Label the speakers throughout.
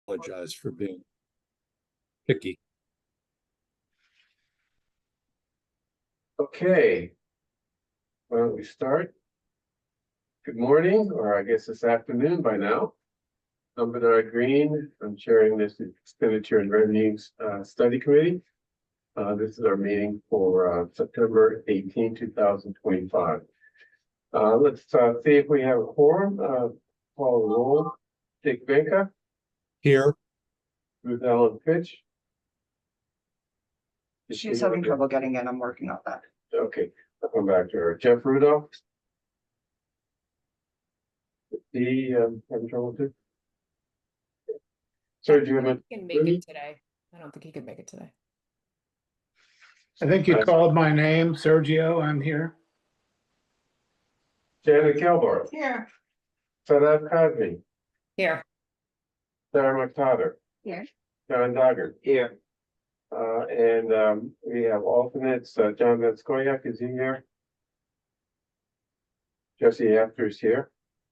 Speaker 1: Apologize for being picky.
Speaker 2: Okay, why don't we start? Good morning, or I guess it's afternoon by now. I'm Bernard Green. I'm chairing this Expenditure and Revenues Study Committee. This is our meeting for September 18, 2025. Let's see if we have a quorum. Call the roll. Dick Benka.
Speaker 1: Here.
Speaker 2: Ruth Ellen Fitch.
Speaker 3: She's having trouble getting in. I'm working on that.
Speaker 2: Okay, I'll come back to her. Jeff Rudolph. He having trouble too? Sergio,
Speaker 4: He can make it today. I don't think he could make it today.
Speaker 5: I think you called my name, Sergio. I'm here.
Speaker 2: Janet Kilbart.
Speaker 3: Here.
Speaker 2: Sadaf Kazmi.
Speaker 4: Here.
Speaker 2: Sarah McTotter.
Speaker 3: Here.
Speaker 2: John Duggar.
Speaker 3: Here.
Speaker 2: And we have alternates. John Vanskoyak, is he here? Jesse After's here.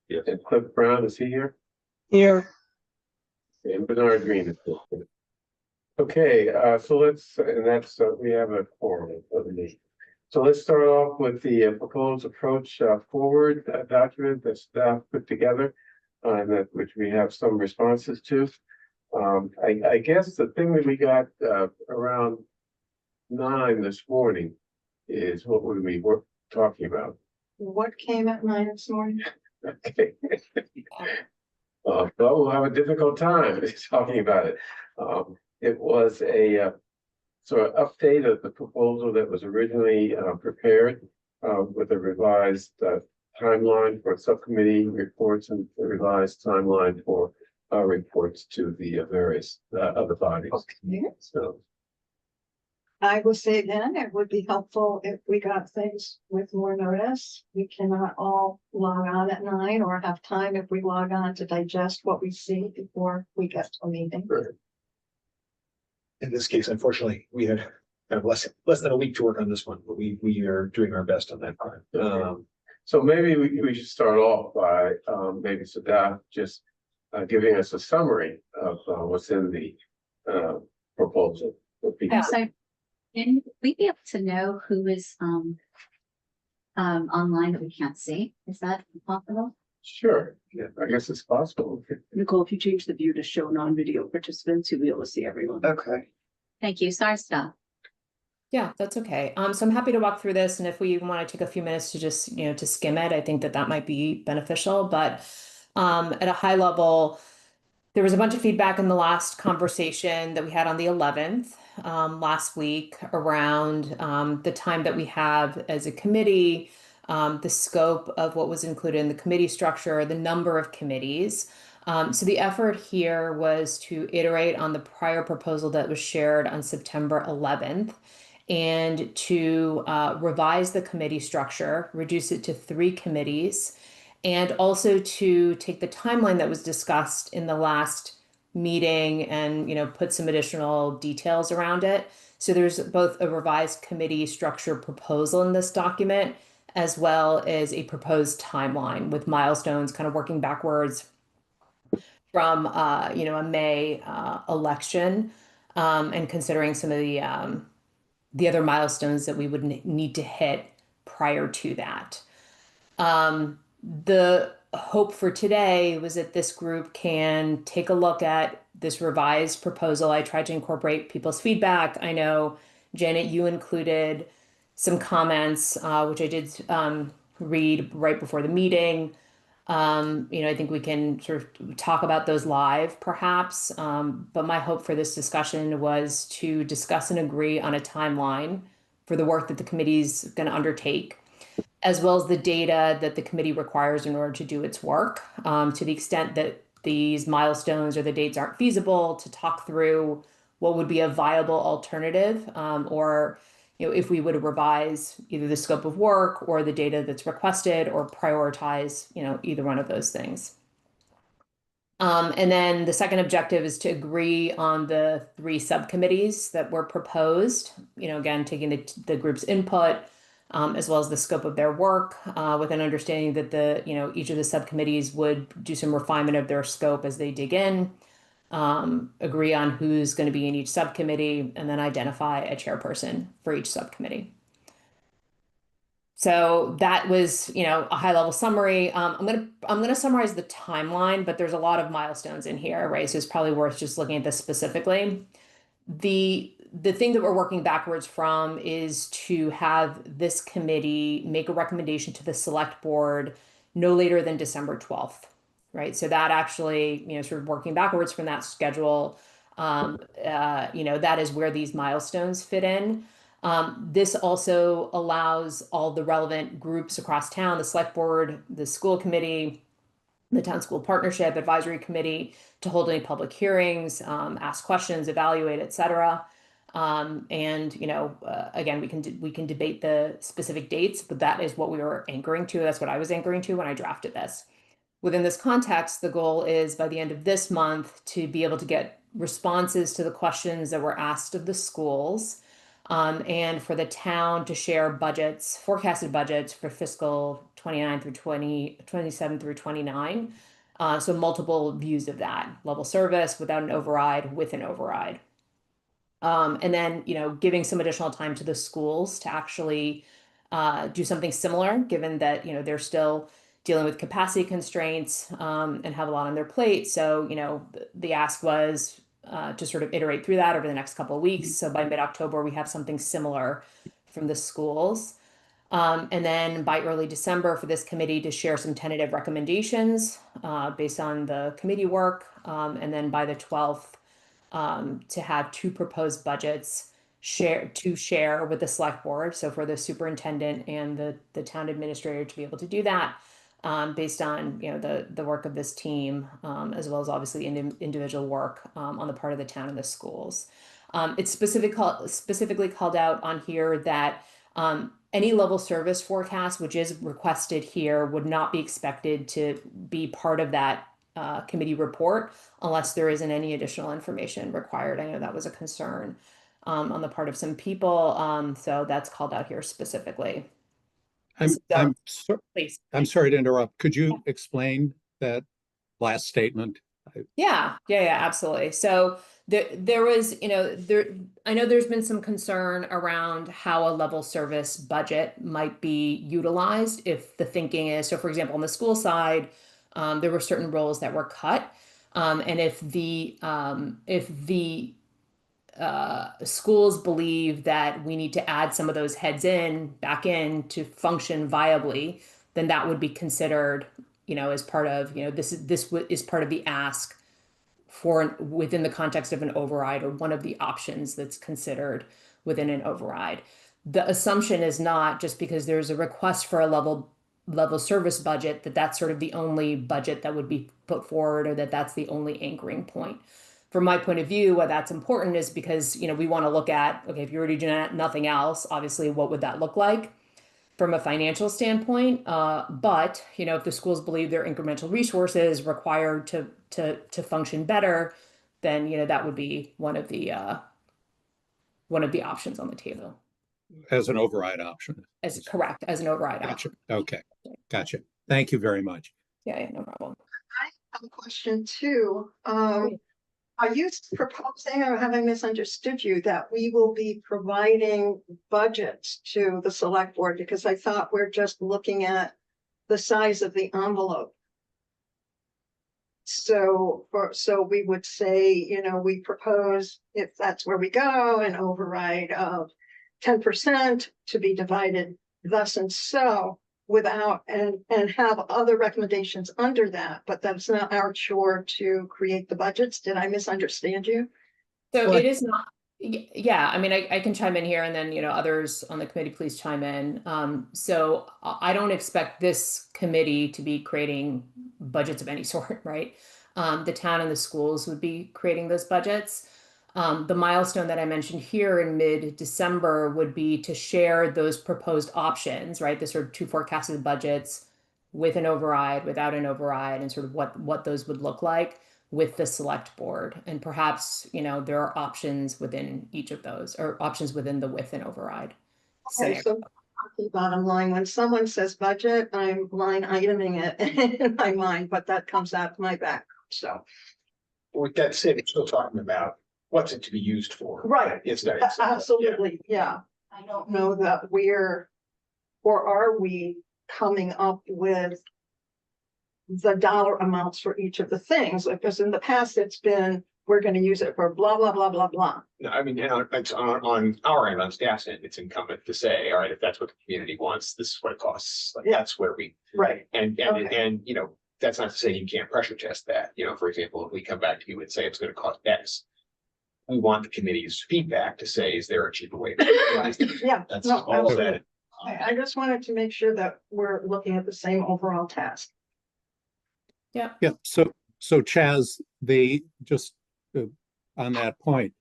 Speaker 1: Yes.
Speaker 2: And Cliff Brown, is he here?
Speaker 3: Here.
Speaker 2: And Bernard Green is here. Okay, so let's, and that's, we have a forum of the meeting. So let's start off with the proposed approach forward document that staff put together, and that which we have some responses to. I guess the thing that we got around 9 this morning is what we were talking about.
Speaker 3: What came at 9 this morning?
Speaker 2: Okay. But we'll have a difficult time talking about it. It was a sort of update of the proposal that was originally prepared with a revised timeline for subcommittee reports and a revised timeline for reports to the various other bodies.
Speaker 3: Okay.
Speaker 2: So
Speaker 3: I will say then it would be helpful if we got things with more notice. We cannot all log on at 9 or have time if we log on to digest what we see before we get to a meeting.
Speaker 6: In this case, unfortunately, we had kind of less than a week to work on this one, but we are doing our best on that part.
Speaker 2: so maybe we should start off by maybe Sadaf just giving us a summary of what's in the proposal.
Speaker 7: So can we be able to know who is online that we can't see? Is that possible?
Speaker 2: Sure, yeah, I guess it's possible.
Speaker 8: Nicole, if you change the view to show non-video participants, you'll be able to see everyone.
Speaker 3: Okay.
Speaker 7: Thank you. Sorry, Steph.
Speaker 4: Yeah, that's okay. So I'm happy to walk through this, and if we want to take a few minutes to just, to skim it, I think that might be beneficial. But at a high level, there was a bunch of feedback in the last conversation that we had on the 11th last week around the time that we have as a committee, the scope of what was included in the committee structure, the number of committees. So the effort here was to iterate on the prior proposal that was shared on September 11th and to revise the committee structure, reduce it to 3 committees, and also to take the timeline that was discussed in the last meeting and, put some additional details around it. So there's both a revised committee structure proposal in this document, as well as a proposed timeline with milestones kind of working backwards from, a May election and considering some of the other milestones that we would need to hit prior to that. The hope for today was that this group can take a look at this revised proposal. I tried to incorporate people's feedback. I know, Janet, you included some comments, which I did read right before the meeting. I think we can sort of talk about those live, perhaps. But my hope for this discussion was to discuss and agree on a timeline for the work that the committee's going to undertake, as well as the data that the committee requires in order to do its work, to the extent that these milestones or the dates aren't feasible, to talk through what would be a viable alternative, or if we would revise either the scope of work or the data that's requested, or prioritize, either one of those things. And then the second objective is to agree on the 3 subcommittees that were proposed, again, taking the group's input, as well as the scope of their work, with an understanding that each of the subcommittees would do some refinement of their scope as they dig in. agree on who's going to be in each subcommittee, and then identify a chairperson for each subcommittee. So that was, a high level summary. I'm gonna summarize the timeline, but there's a lot of milestones in here, right? So it's probably worth just looking at this specifically. The thing that we're working backwards from is to have this committee make a recommendation to the select board no later than December 12th, right? So that actually, sort of working backwards from that schedule, that is where these milestones fit in. This also allows all the relevant groups across town, the select board, the school committee, the town school partnership advisory committee, to hold any public hearings, ask questions, evaluate, etc. Again, we can debate the specific dates, but that is what we were anchoring to. That's what I was anchoring to when I drafted this. Within this context, the goal is by the end of this month to be able to get responses to the questions that were asked of the schools, and for the town to share budgets, forecasted budgets for fiscal 29 through 27 through 29. So multiple views of that level service without an override, with an override. And then, giving some additional time to the schools to actually do something similar, given that, they're still dealing with capacity constraints, and have a lot on their plate. So, the ask was to sort of iterate through that over the next couple of weeks. So by mid-October, we have something similar from the schools. And then by early December, for this committee to share some tentative recommendations based on the committee work. And then by the 12th, to have two proposed budgets share with the select board. So for the superintendent and the town administrator to be able to do that, based on the work of this team, as well as obviously individual work on the part of the town and the schools. It's specifically called out on here that any level service forecast, which is requested here, would not be expected to be part of that committee report unless there isn't any additional information required. I know that was a concern on the part of some people, so that's called out here specifically. Please.
Speaker 1: I'm sorry to interrupt. Could you explain that last statement?
Speaker 4: Yeah, absolutely. So there was, I know there's been some concern around how a level service budget might be utilized if the thinking is, so for example, on the school side, there were certain roles that were cut. And if the schools believe that we need to add some of those heads back in to function viably, then that would be considered, as part of, this is part of the ask for within the context of an override, or one of the options that's considered within an override. The assumption is not just because there's a request for a level service budget that's sort of the only budget that would be put forward, or that's the only anchoring point. From my point of view, why that's important is because, we want to look at, okay, if you're already doing nothing else, obviously, what would that look like from a financial standpoint? But, if the schools believe their incremental resources required to function better, then, that would be one of the options on the table.
Speaker 1: As an override option.
Speaker 4: As correct, as an override
Speaker 1: Gotcha.
Speaker 4: option.
Speaker 1: Okay. Gotcha. Thank you very much.
Speaker 4: Yeah, no problem.
Speaker 3: I have a question too. Are you proposing, or have I misunderstood you, that we will be providing budgets to the select board? Because I thought we're just looking at the size of the envelope. So we would say, we propose, if that's where we go, an override of 10% to be divided thus and so, without and have other recommendations under that, but that's not our chore to create the budgets. Did I misunderstand you?
Speaker 4: So
Speaker 5: Well,
Speaker 4: it is not, yeah, I mean, I can chime in here, and then, others on the committee, please chime in. So I don't expect this committee to be creating budgets of any sort, right? The town and the schools would be creating those budgets. The milestone that I mentioned here in mid-December would be to share those proposed options, right? The sort of two forecasted budgets with an override, without an override, and sort of what those would look like with the select board. And perhaps, there are options within each of those, or options within the with and override.
Speaker 3: Okay, so bottom line, when someone says budget, I'm line iteming it in my mind, but that comes out of my back. So
Speaker 6: with that said, we're still talking about what's it to be used for.
Speaker 3: Right.
Speaker 6: It's not.
Speaker 3: Absolutely, yeah. I don't know that or are we coming up with the dollar amounts for each of the things? Because in the past, it's been, we're gonna use it for blah, blah, blah, blah, blah.
Speaker 6: No, I mean, it's on our end, on staff's end, it's incumbent to say, all right, if that's what the community wants, this is what it costs. Like,
Speaker 3: Yeah.
Speaker 6: that's where we,
Speaker 3: Right.
Speaker 6: and,
Speaker 3: Okay.
Speaker 6: you know, that's not to say you can't pressure test that. You know, for example, if we come back to you and say it's gonna cost X, we want the committee's feedback to say, is there a cheaper way?
Speaker 3: Yeah,
Speaker 6: That's
Speaker 3: no,
Speaker 6: all of
Speaker 3: absolutely.
Speaker 6: that.
Speaker 3: I just wanted to make sure that we're looking at the same overall task.
Speaker 1: Yeah, so Chaz, just on that point,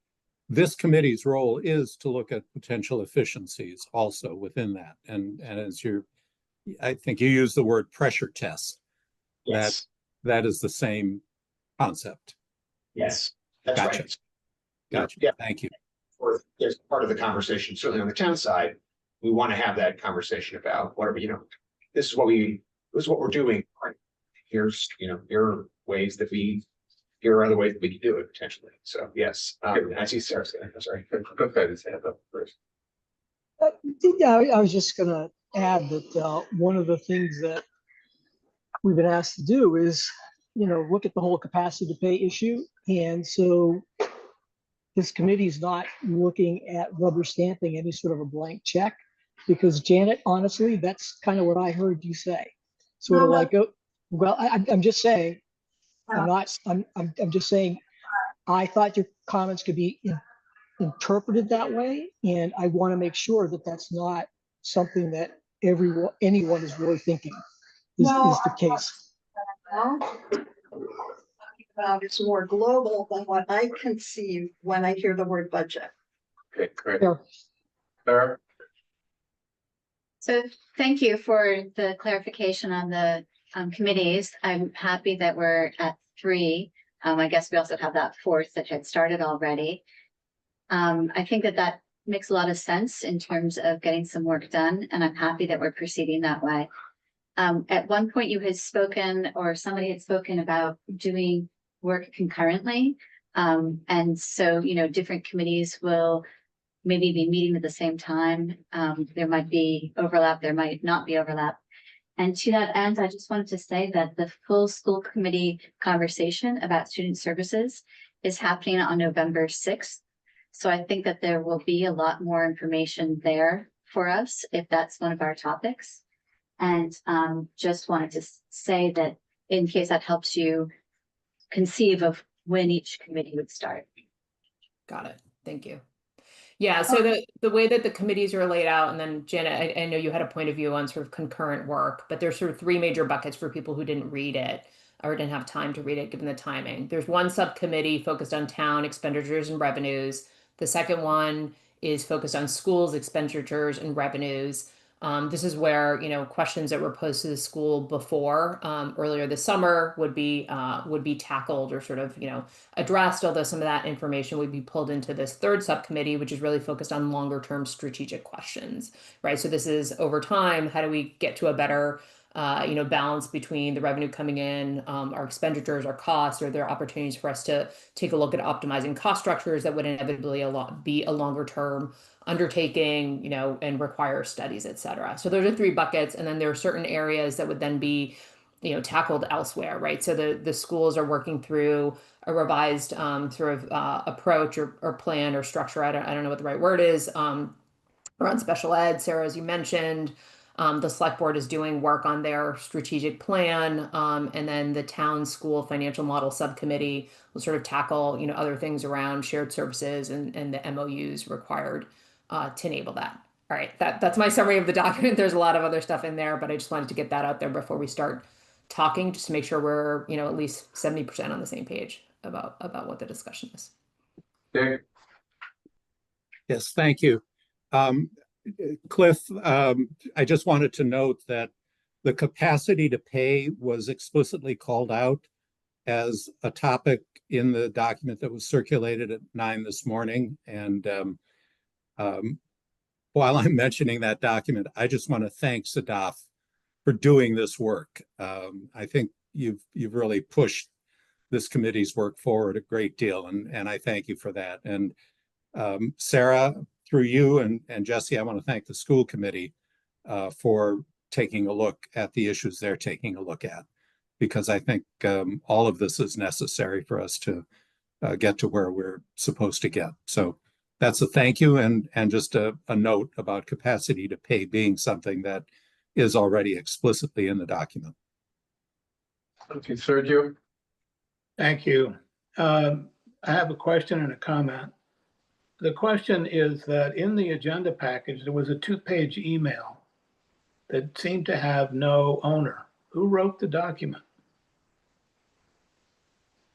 Speaker 1: this committee's role is to look at potential efficiencies also within that. And as I think you used the word pressure test.
Speaker 6: Yes,
Speaker 1: That is the same concept.
Speaker 6: yes, that's
Speaker 1: Gotcha.
Speaker 6: right.
Speaker 1: Gotcha.
Speaker 6: Yeah.
Speaker 1: Thank you.
Speaker 6: Or there's part of the conversation, certainly on the town side, we want to have that conversation about whatever, you know, this is what we're doing. Right? Here's, you know, here are ways that here are other ways that we can do it potentially. So yes, I see Sarah's going, I'm sorry.
Speaker 2: Go ahead and stand up first.
Speaker 9: Yeah, I was just gonna add that one of the things that we've been asked to do is, look at the whole capacity to pay issue. And so this committee is not looking at rubber stamping any sort of a blank check, because Janet, honestly, that's kind of what I heard you say. Sort of like, oh, well, I'm just saying, I'm just saying, I thought your comments could be interpreted that way, and I want to make sure that that's not something that anyone is really thinking is the case.
Speaker 3: It's more global than what I conceive when I hear the word budget.
Speaker 2: Okay, great.
Speaker 9: Yeah.
Speaker 2: Sarah?
Speaker 7: So thank you for the clarification on the committees. I'm happy that we're at 3. I guess we also have that 4th that had started already. I think that makes a lot of sense in terms of getting some work done, and I'm happy that we're proceeding that way. At one point you had spoken, or somebody had spoken about doing work concurrently. And so, different committees will maybe be meeting at the same time. There might be overlap, there might not be overlap. And to that end, I just wanted to say that the full school committee conversation about student services is happening on November 6th. So I think that there will be a lot more information there for us if that's one of our topics. And just wanted to say that in case that helps you conceive of when each committee would start.
Speaker 4: Got it. Thank you. Yeah, so the way that the committees are laid out, and then Janet, I know you had a point of view on sort of concurrent work, but there's sort of 3 major buckets for people who didn't read it or didn't have time to read it given the timing. There's one subcommittee focused on town expenditures and revenues. The second one is focused on schools expenditures and revenues. This is where, questions that were posed to the school before earlier this summer would be tackled or sort of, addressed, although some of that information would be pulled into this third subcommittee, which is really focused on longer term strategic questions, right? So this is over time, how do we get to a better balance between the revenue coming in, our expenditures, our costs? Are there opportunities for us to take a look at optimizing cost structures that would inevitably be a longer term undertaking, and require studies, et cetera. So those are 3 buckets. And then there are certain areas that would then be, tackled elsewhere, right? So the schools are working through a revised sort of approach or plan or structure. I don't know what the right word is, around special ed. Sarah, as you mentioned, the select board is doing work on their strategic plan. And then the town school financial model subcommittee will sort of tackle, other things around shared services and the MOUs required to enable that. All right, that's my summary of the document. There's a lot of other stuff in there, but I just wanted to get that out there before we start talking, just to make sure we're, at least 70% on the same page about what the discussion is.
Speaker 2: Dick?
Speaker 1: Yes, thank you. Cliff, I just wanted to note that the capacity to pay was explicitly called out as a topic in the document that was circulated at 9 this morning. And while I'm mentioning that document, I just want to thank SADAF for doing this work. I think you've really pushed this committee's work forward a great deal, and I thank you for that. And Sarah, through you and Jesse, I want to thank the school committee for taking a look at the issues they're taking a look at, because I think all of this is necessary for us to get to where we're supposed to get. So that's a thank you, and just a note about capacity to pay being something that is already explicitly in the document.
Speaker 2: Okay, Sergio?
Speaker 5: Thank you. I have a question and a comment. The question is that in the agenda package, there was a 2-page email that seemed to have no owner. Who wrote the document?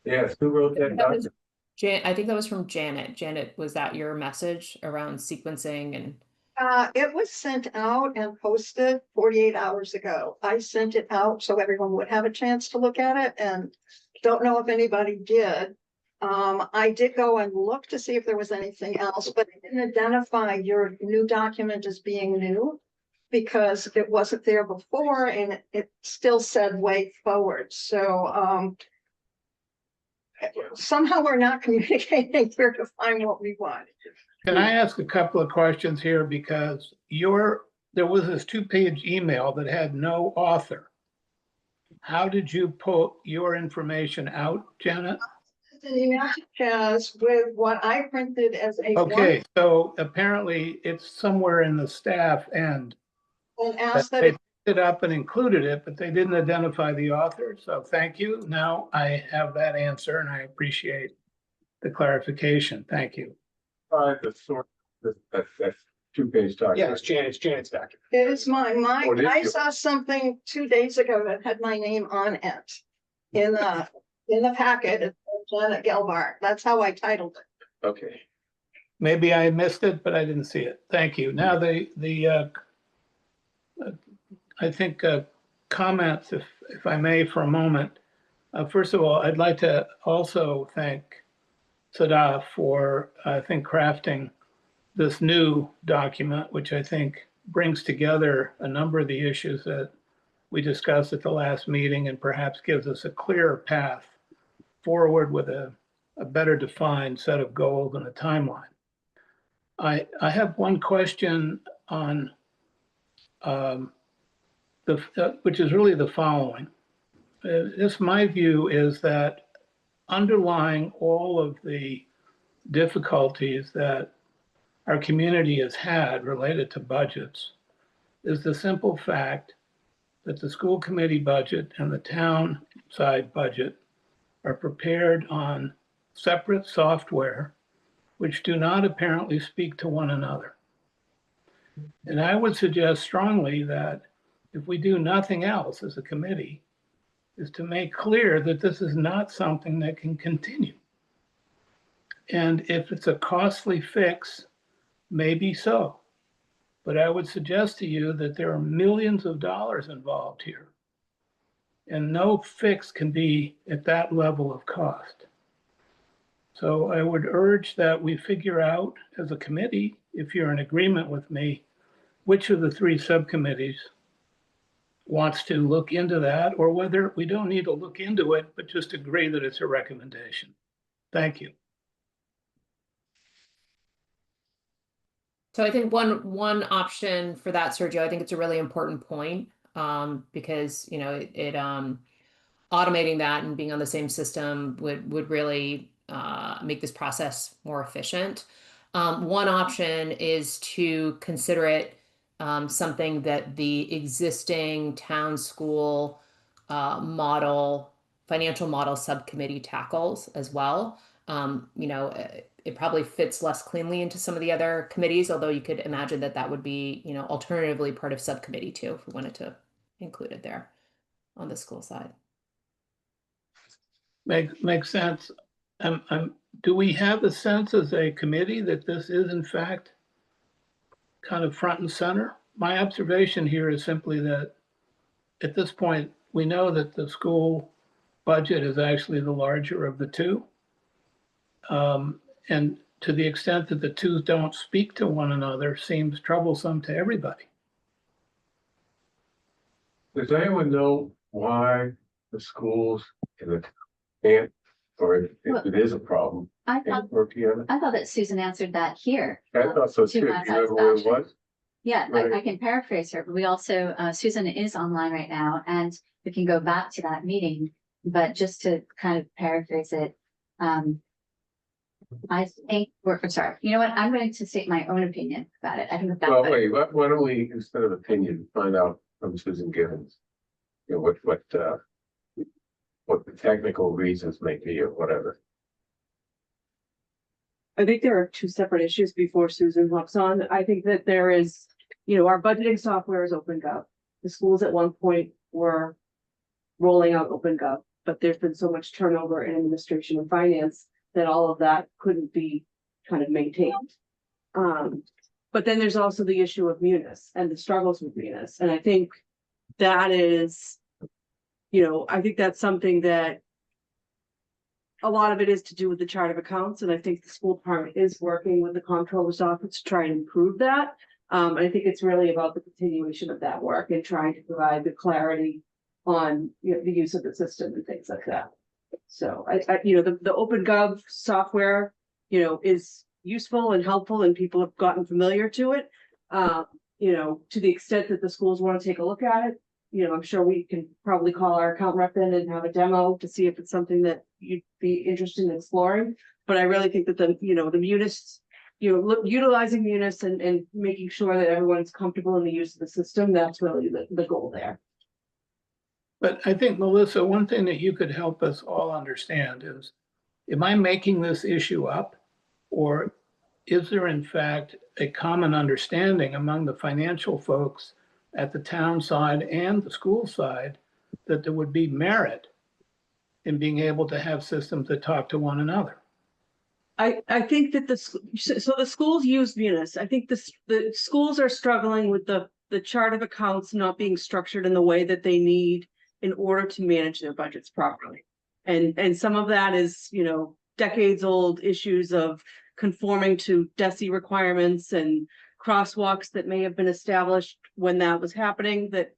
Speaker 2: Yes, who wrote that
Speaker 4: That was
Speaker 2: document?
Speaker 4: I think that was from Janet. Janet, was that your message around sequencing and?
Speaker 3: It was sent out and posted 48 hours ago. I sent it out so everyone would have a chance to look at it, and don't know if anybody did. I did go and look to see if there was anything else, but it didn't identify your new document as being new because it wasn't there before and it still said way forward. So somehow we're not communicating here to find what we want.
Speaker 5: Can I ask a couple of questions here? Because there was this 2-page email that had no author. How did you put your information out, Janet?
Speaker 3: As with what I printed as a
Speaker 5: Okay, so apparently it's somewhere in the staff end.
Speaker 3: and asked that
Speaker 5: They
Speaker 3: it
Speaker 5: picked it up and included it, but they didn't identify the author. So thank you. Now I have that answer and I appreciate the clarification. Thank you.
Speaker 2: The source, that's 2-page document.
Speaker 6: Yeah, it's Janet's document.
Speaker 3: It is mine.
Speaker 2: Oh, it is
Speaker 3: I
Speaker 2: yours.
Speaker 3: saw something 2 days ago that had my name on it. In the packet, it's Janet Gelbart. That's how I titled it.
Speaker 2: Okay.
Speaker 5: Maybe I missed it, but I didn't see it. Thank you. Now I think comments, if I may, for a moment. First of all, I'd like to also thank Sadaf for, I think, crafting this new document, which I think brings together a number of the issues that we discussed at the last meeting and perhaps gives us a clearer path forward with a better defined set of goals and a timeline. I have one question on which is really the following. My view is that underlying all of the difficulties that our community has had related to budgets is the simple fact that the school committee budget and the town side budget are prepared on separate software which do not apparently speak to one another. And I would suggest strongly that if we do nothing else as a committee, is to make clear that this is not something that can continue. And if it's a costly fix, maybe so. But I would suggest to you that there are millions of dollars involved here. And no fix can be at that level of cost. So I would urge that we figure out as a committee, if you're in agreement with me, which of the 3 subcommittees wants to look into that, or whether we don't need to look into it, but just agree that it's a recommendation. Thank you.
Speaker 4: So I think one option for that, Sergio, I think it's a really important point, because it automating that and being on the same system would really make this process more efficient. One option is to consider it something that the existing town school financial model subcommittee tackles as well. It probably fits less cleanly into some of the other committees, although you could imagine that would be, alternatively part of subcommittee too, if we wanted to include it there on the school side.
Speaker 5: Makes sense. Do we have a sense as a committee that this is in fact kind of front and center? My observation here is simply that at this point, we know that the school budget is actually the larger of the 2. And to the extent that the 2 don't speak to one another seems troublesome to everybody.
Speaker 2: Does anyone know why the schools in the can't or if it is a problem.
Speaker 7: I
Speaker 2: Can't
Speaker 7: thought,
Speaker 2: work together.
Speaker 7: I thought that Susan answered that here.
Speaker 2: I thought so
Speaker 7: to
Speaker 2: too. Do you
Speaker 7: my
Speaker 2: remember what it
Speaker 7: satisfaction.
Speaker 2: was?
Speaker 7: Yeah,
Speaker 2: Right.
Speaker 7: I can paraphrase her, but we also, Susan is online right now, and we can go back to that meeting. But just to kind of paraphrase it, I think, I'm sorry, you know what, I'm going to state my own opinion about it. I think that's.
Speaker 2: Well, wait, why don't we, instead of opinion, find out from Susan Givens? You know, what the technical reasons may be or whatever.
Speaker 8: I think there are two separate issues before Susan hops on. I think that there is, our budgeting software is OpenGov. The schools at one point were rolling out OpenGov, but there's been so much turnover in administration and finance that all of that couldn't be kind of maintained. But then there's also the issue of Munis and the struggles with Munis. And I think that is, I think that's something that a lot of it is to do with the chart of accounts, and I think the school department is working with the comptroller's office to try and improve that. I think it's really about the continuation of that work and trying to provide the clarity on the use of the system and things like that. So the OpenGov software, is useful and helpful, and people have gotten familiar to it. To the extent that the schools want to take a look at it, I'm sure we can probably call our account rep in and have a demo to see if it's something that you'd be interested in exploring. But I really think that the Munis, utilizing Munis and making sure that everyone's comfortable in the use of the system, that's really the goal there.
Speaker 5: But I think, Melissa, one thing that you could help us all understand is, am I making this issue up? Or is there in fact a common understanding among the financial folks at the town side and the school side that there would be merit in being able to have systems that talk to one another?
Speaker 8: I think that the schools use Munis. I think the schools are struggling with the chart of accounts not being structured in the way that they need in order to manage their budgets properly. And some of that is, decades old issues of conforming to DESI requirements and crosswalks that may have been established when that was happening that,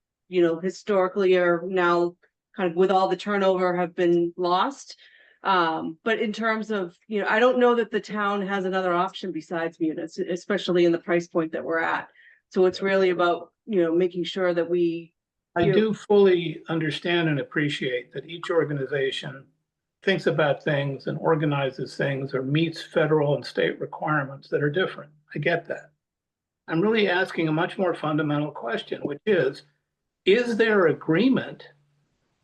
Speaker 8: historically are now kind of with all the turnover have been lost. But in terms of, I don't know that the town has another option besides Munis, especially in the price point that we're at. So it's really about, making sure that
Speaker 5: I do fully understand and appreciate that each organization thinks about things and organizes things or meets federal and state requirements that are different. I get that. I'm really asking a much more fundamental question, which is there agreement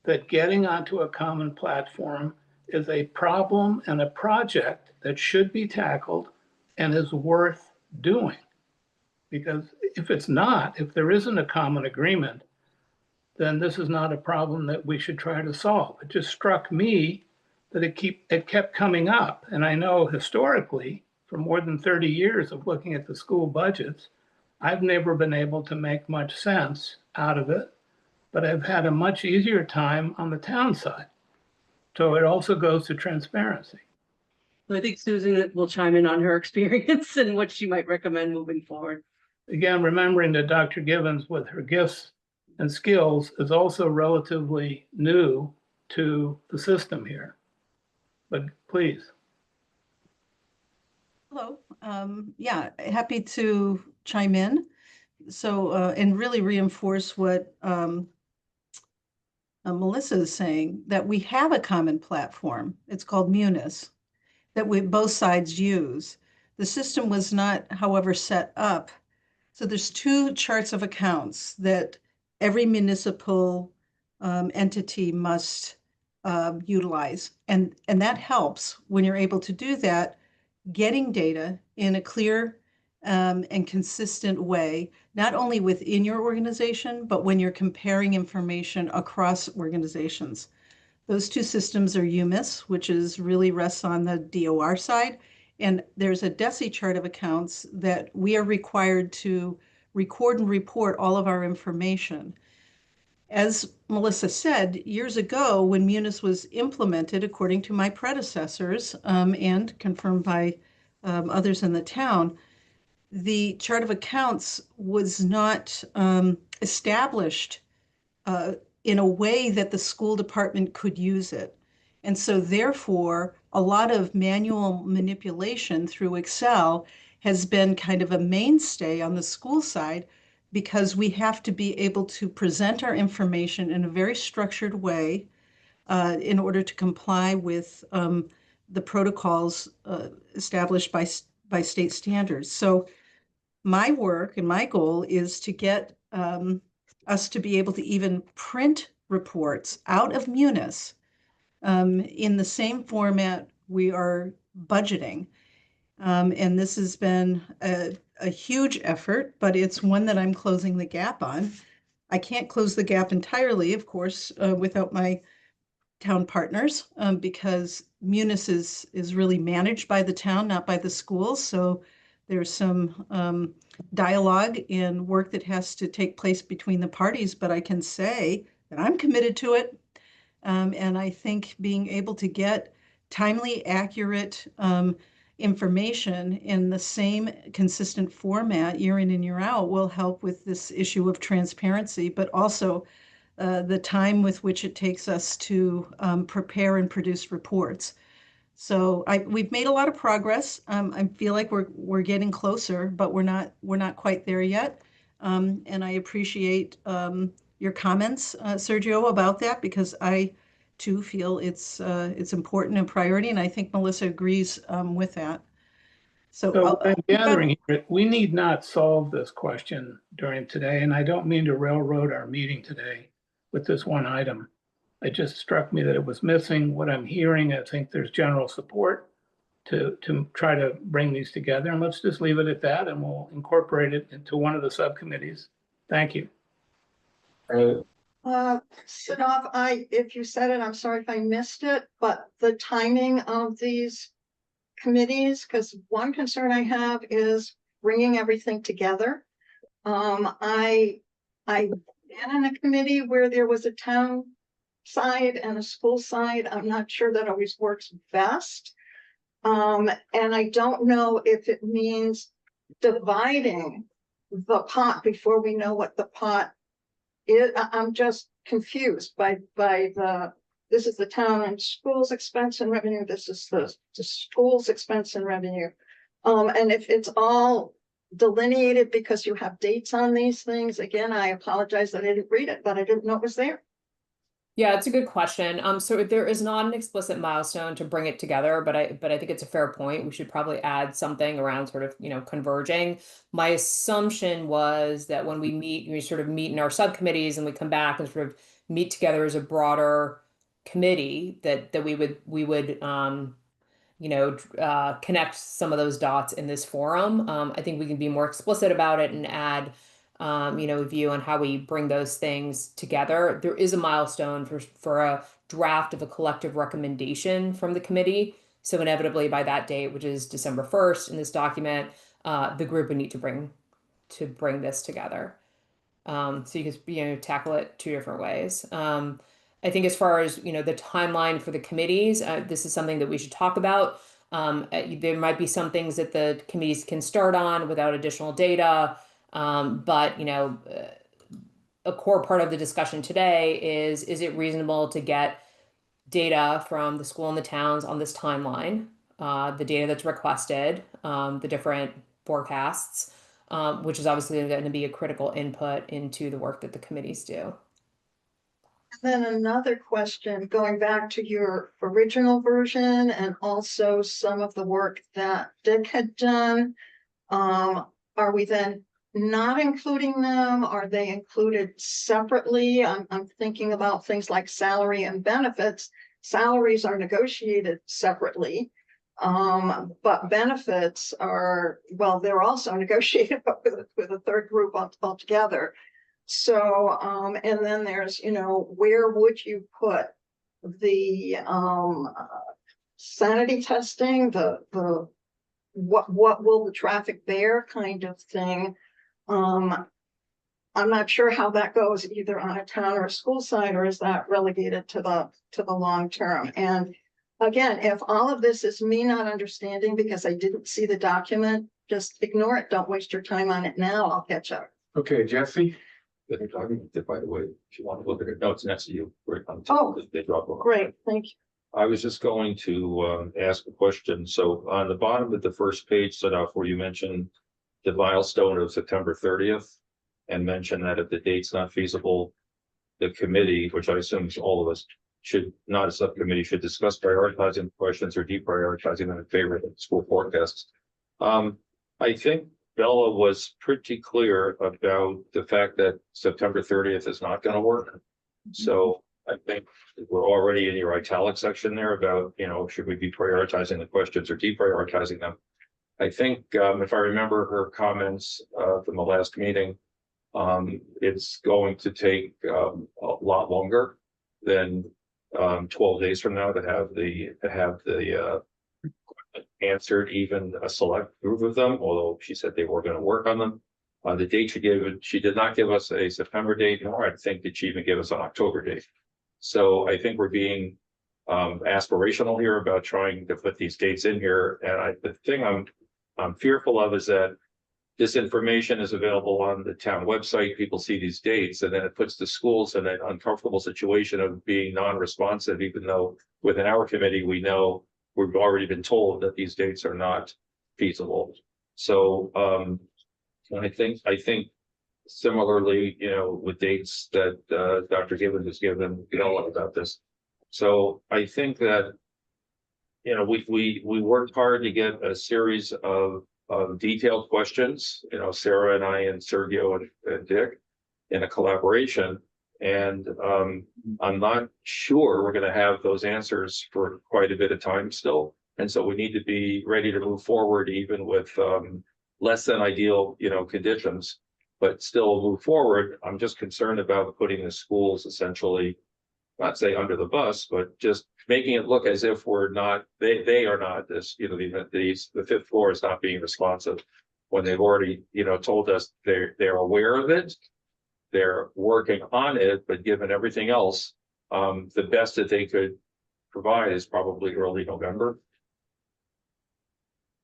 Speaker 5: that getting onto a common platform is a problem and a project that should be tackled and is worth doing? Because if it's not, if there isn't a common agreement, then this is not a problem that we should try to solve. It just struck me that it kept coming up. And I know historically, for more than 30 years of looking at the school budgets, I've never been able to make much sense out of it, but I've had a much easier time on the town side. So it also goes to transparency.
Speaker 8: I think Susan will chime in on her experience and what she might recommend moving forward.
Speaker 5: Again, remembering that Dr. Givens, with her gifts and skills, is also relatively new to the system here. But please.
Speaker 10: Hello. Yeah, happy to chime in. So, and really reinforce what Melissa is saying, that we have a common platform. It's called Munis, that both sides use. The system was not, however, set up. So there's two charts of accounts that every municipal entity must utilize. And that helps when you're able to do that, getting data in a clear and consistent way, not only within your organization, but when you're comparing information across organizations. Those two systems are UMIS, which is really rests on the DOR side. And there's a DESI chart of accounts that we are required to record and report all of our information. As Melissa said, years ago, when Munis was implemented, according to my predecessors and confirmed by others in the town, the chart of accounts was not established in a way that the school department could use it. And so therefore, a lot of manual manipulation through Excel has been kind of a mainstay on the school side because we have to be able to present our information in a very structured way in order to comply with the protocols established by state standards. So my work and my goal is to get us to be able to even print reports out of Munis in the same format we are budgeting. And this has been a huge effort, but it's one that I'm closing the gap on. I can't close the gap entirely, of course, without my town partners, because Munis is really managed by the town, not by the schools. So there's some dialogue and work that has to take place between the parties, but I can say that I'm committed to it. And I think being able to get timely, accurate information in the same consistent format year in and year out will help with this issue of transparency, but also the time with which it takes us to prepare and produce reports. So we've made a lot of progress. I feel like we're getting closer, but we're not quite there yet. And I appreciate your comments, Sergio, about that, because I too feel it's important and priority, and I think Melissa agrees with that. So
Speaker 5: So what I'm gathering here, we need not solve this question during today, and I don't mean to railroad our meeting today with this one item. It just struck me that it was missing. What I'm hearing, I think there's general support to try to bring these together, and let's just leave it at that, and we'll incorporate it into one of the subcommittees. Thank you.
Speaker 3: Siddharth, if you said it, I'm sorry if I missed it, but the timing of these committees, because one concern I have is bringing everything together. I've been in a committee where there was a town side and a school side. I'm not sure that always works best. And I don't know if it means dividing the pot before we know what the pot is. I'm just confused by this is the town and schools expense and revenue. This is the schools expense and revenue. And if it's all delineated because you have dates on these things, again, I apologize that I didn't read it, but I didn't know it was there.
Speaker 4: Yeah, it's a good question. So there is not an explicit milestone to bring it together, but I think it's a fair point. We should probably add something around sort of, converging. My assumption was that when we sort of meet in our subcommittees and we come back and sort of meet together as a broader committee, that we would connect some of those dots in this forum. I think we can be more explicit about it and add a view on how we bring those things together. There is a milestone for a draft of a collective recommendation from the committee. So inevitably by that date, which is December 1st in this document, the group would need to bring this together. So you could, tackle it two different ways. I think as far as, the timeline for the committees, this is something that we should talk about. There might be some things that the committees can start on without additional data. But a core part of the discussion today is it reasonable to get data from the school and the towns on this timeline, the data that's requested, the different forecasts, which is obviously going to be a critical input into the work that the committees do.
Speaker 3: And then another question, going back to your original version and also some of the work that Dick had done, are we then not including them? Are they included separately? I'm thinking about things like salary and benefits. Salaries are negotiated separately, but benefits are, well, they're also negotiated but with a third group altogether. So, and then there's, where would you put the sanity testing, the what will the traffic bear kind of thing? I'm not sure how that goes either on a town or a school side, or is that relegated to the long term? And again, if all of this is me not understanding because I didn't see the document, just ignore it. Don't waste your time on it now. I'll catch up.
Speaker 2: Okay, Jesse.
Speaker 11: They're talking, by the way, if you want to look at the notes next to you, where it comes.
Speaker 3: Oh,
Speaker 11: they drop off.
Speaker 3: Great, thank you.
Speaker 11: I was just going to ask a question. So on the bottom of the first page set off where you mentioned the milestone of September 30th and mentioned that if the date's not feasible, the committee, which I assume is all of us, should not a subcommittee should discuss prioritizing questions or deprioritizing them in favor of the school forecasts. I think Bella was pretty clear about the fact that September 30th is not going to work. So I think we're already in your italic section there about, you know, should we be prioritizing the questions or deprioritizing them? I think if I remember her comments from the last meeting, it's going to take a lot longer than 12 days from now to have the answered even a select group of them, although she said they were going to work on them. The date she gave, she did not give us a September date, nor I think did she even give us an October date. So I think we're being aspirational here about trying to put these dates in here. And the thing I'm fearful of is that this information is available on the town website. People see these dates, and then it puts the schools in an uncomfortable situation of being non-responsive, even though within our committee, we know we've already been told that these dates are not feasible. So I think similarly, you know, with dates that Dr. Gibbons has given, you know, about this. So I think that, you know, we worked hard to get a series of detailed questions, you know, Sarah and I and Sergio and Dick in a collaboration. And I'm not sure we're going to have those answers for quite a bit of time still. And so we need to be ready to move forward, even with less than ideal, you know, conditions, but still move forward. I'm just concerned about putting the schools essentially, not say under the bus, but just making it look as if we're not, they are not this, you know, the fifth floor is not being responsive when they've already, you know, told us they're aware of it. They're working on it, but given everything else, the best that they could provide is probably early November.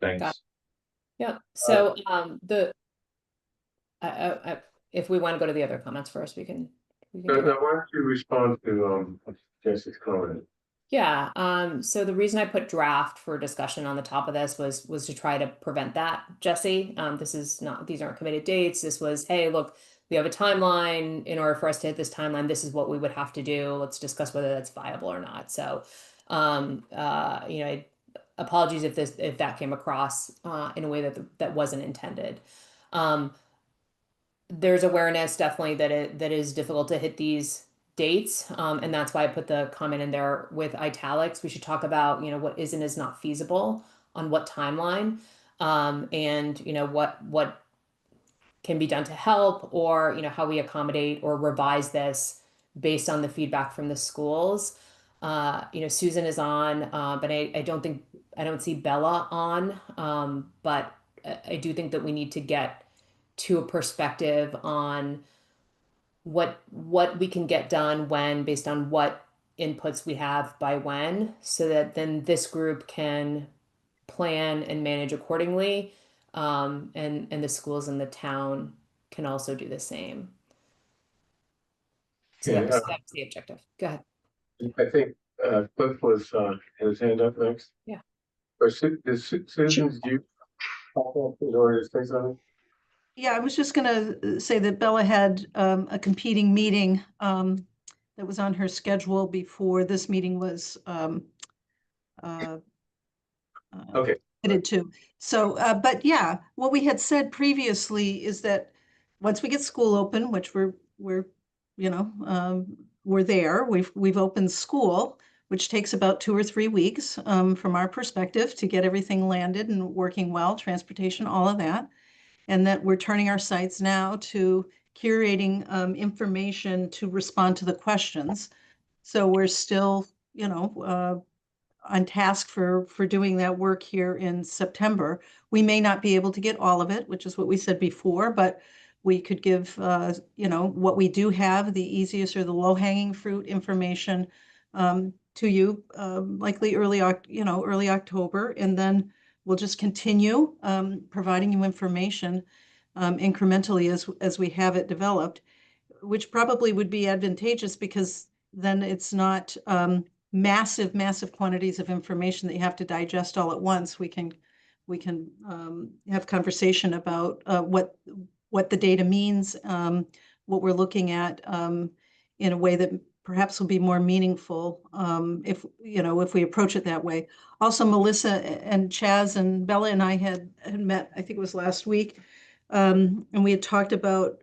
Speaker 11: Thanks.
Speaker 4: Yeah, so if we want to go to the other comments first, we can
Speaker 2: Now,
Speaker 4: do that.
Speaker 2: why don't you respond to Jesse's comment?
Speaker 4: Yeah, so the reason I put draft for discussion on the top of this was to try to prevent that, Jesse. These aren't committed dates. This was, hey, look, we have a timeline. In order for us to hit this timeline, this is what we would have to do. Let's discuss whether that's viable or not. So, you know, apologies if that came across in a way that wasn't intended. There's awareness definitely that is difficult to hit these dates, and that's why I put the comment in there with italics. We should talk about, you know, what is and is not feasible on what timeline, and you know what can be done to help, or you know how we accommodate or revise this based on the feedback from the schools. You know, Susan is on, but I don't see Bella on, but I do think that we need to get to a perspective on what we can get done when, based on what inputs we have by when, so that then this group can plan and manage accordingly, and the schools in the town can also do the same. So
Speaker 2: Okay,
Speaker 4: that's the objective. Go ahead.
Speaker 2: I think Cliff was had his hand up next.
Speaker 4: Yeah.
Speaker 2: Or Susan, do you pop up in order to say something?
Speaker 10: Yeah, I was just gonna say that Bella had a competing meeting that was on her schedule before this meeting was
Speaker 2: Okay.
Speaker 10: committed to. So, but yeah, what we had said previously is that once we get school open, which we're you know, we're there, we've opened school, which takes about 2 or 3 weeks from our perspective to get everything landed and working well, transportation, all of that. And that we're turning our sites now to curating information to respond to the questions. So we're still, you know, on task for doing that work here in September. We may not be able to get all of it, which is what we said before, but we could give, you know, what we do have, the easiest or the low-hanging fruit information to you, likely early October, and then we'll just continue providing you information incrementally as we have it developed, which probably would be advantageous because then it's not massive, massive quantities of information that you have to digest all at once, we can have conversation about what the data means, what we're looking at in a way that perhaps will be more meaningful if we approach it that way. Also, Melissa and Chaz and Bella and I had met, I think it was last week, and we had talked about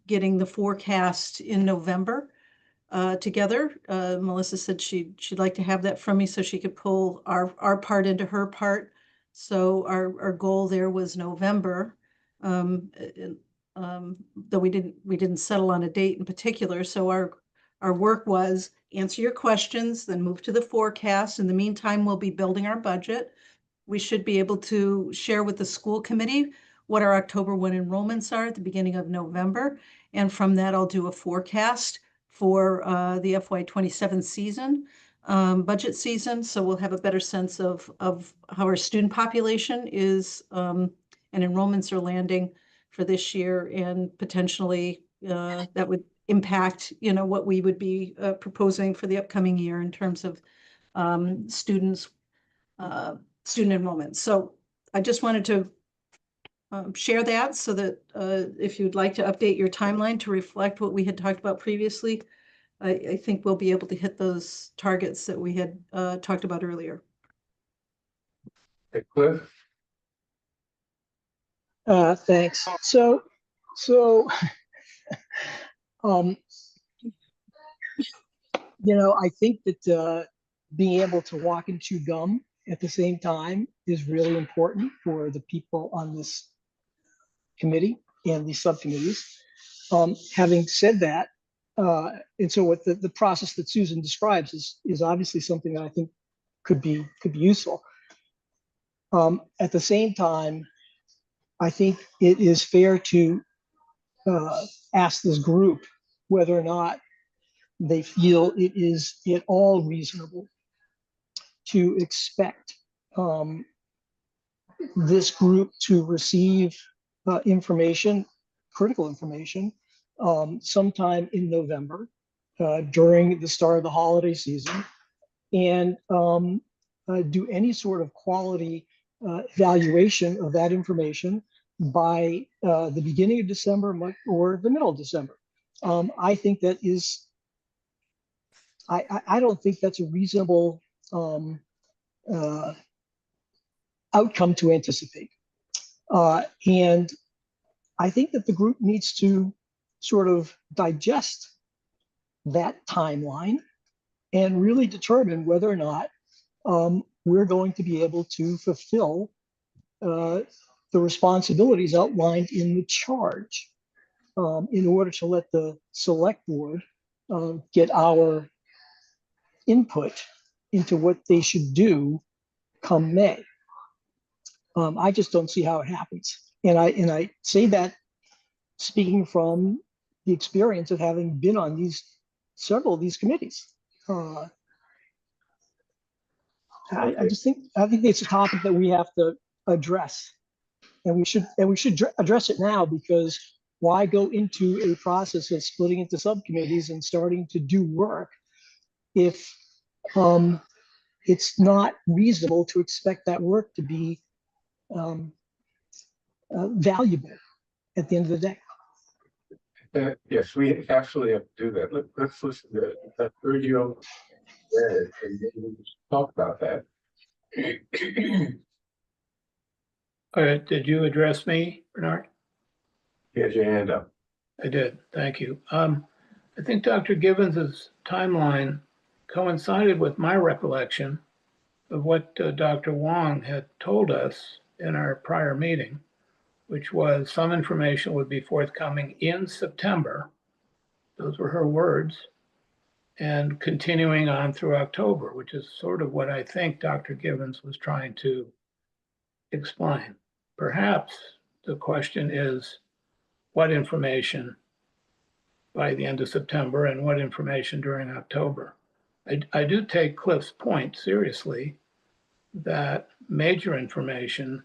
Speaker 10: getting the forecast in November together. Melissa said she'd like to have that from me so she could pull our part into her part. So our goal there was November, though we didn't settle on a date in particular. So our work was answer your questions, then move to the forecast. In the meantime, we'll be building our budget. We should be able to share with the school committee what our October 1 enrollments are at the beginning of November. And from that, I'll do a forecast for the FY27 season, budget season. So we'll have a better sense of how our student population is and enrollments are landing for this year, and potentially that would impact, what we would be proposing for the upcoming year in terms of student enrollment. So I just wanted to share that so that if you'd like to update your timeline to reflect what we had talked about previously, I think we'll be able to hit those targets that we had talked about earlier.
Speaker 2: Hey, Cliff?
Speaker 9: Thanks. So, um, I think that being able to walk and chew gum at the same time is really important for the people on this committee and these subcommittees. Having said that, and so what the process that Susan describes is obviously something that I think could be useful. At the same time, I think it is fair to ask this group whether or not they feel it is at all reasonable to expect this group to receive critical information, sometime in November during the start of the holiday season, and do any sort of quality evaluation of that information by the beginning of December or the middle of December. I think that is, I don't think that's a reasonable outcome to anticipate. And I think that the group needs to sort of digest that timeline and really determine whether or not we're going to be able to fulfill the responsibilities outlined in the charge in order to let the select board get our input into what they should do come May. I just don't see how it happens. And I say that speaking from the experience of having been on several of these committees. I think it's a topic that we have to address, and we should address it now, because why go into a process of splitting into subcommittees and starting to do work if it's not reasonable to expect that work to be valuable at the end of the day.
Speaker 2: Yes, we absolutely have to do that. Let's listen to that video and then talk about that.
Speaker 5: All right, did you address me, Bernard?
Speaker 2: You had your hand up.
Speaker 5: I did, thank you. I think Dr. Gibbons's timeline coincided with my recollection of what Dr. Wong had told us in our prior meeting, which was some information would be forthcoming in September. Those were her words, and continuing on through October, which is sort of what I think Dr. Gibbons was trying to explain. Perhaps the question is what information by the end of September and what information during October. I do take Cliff's point seriously that major information,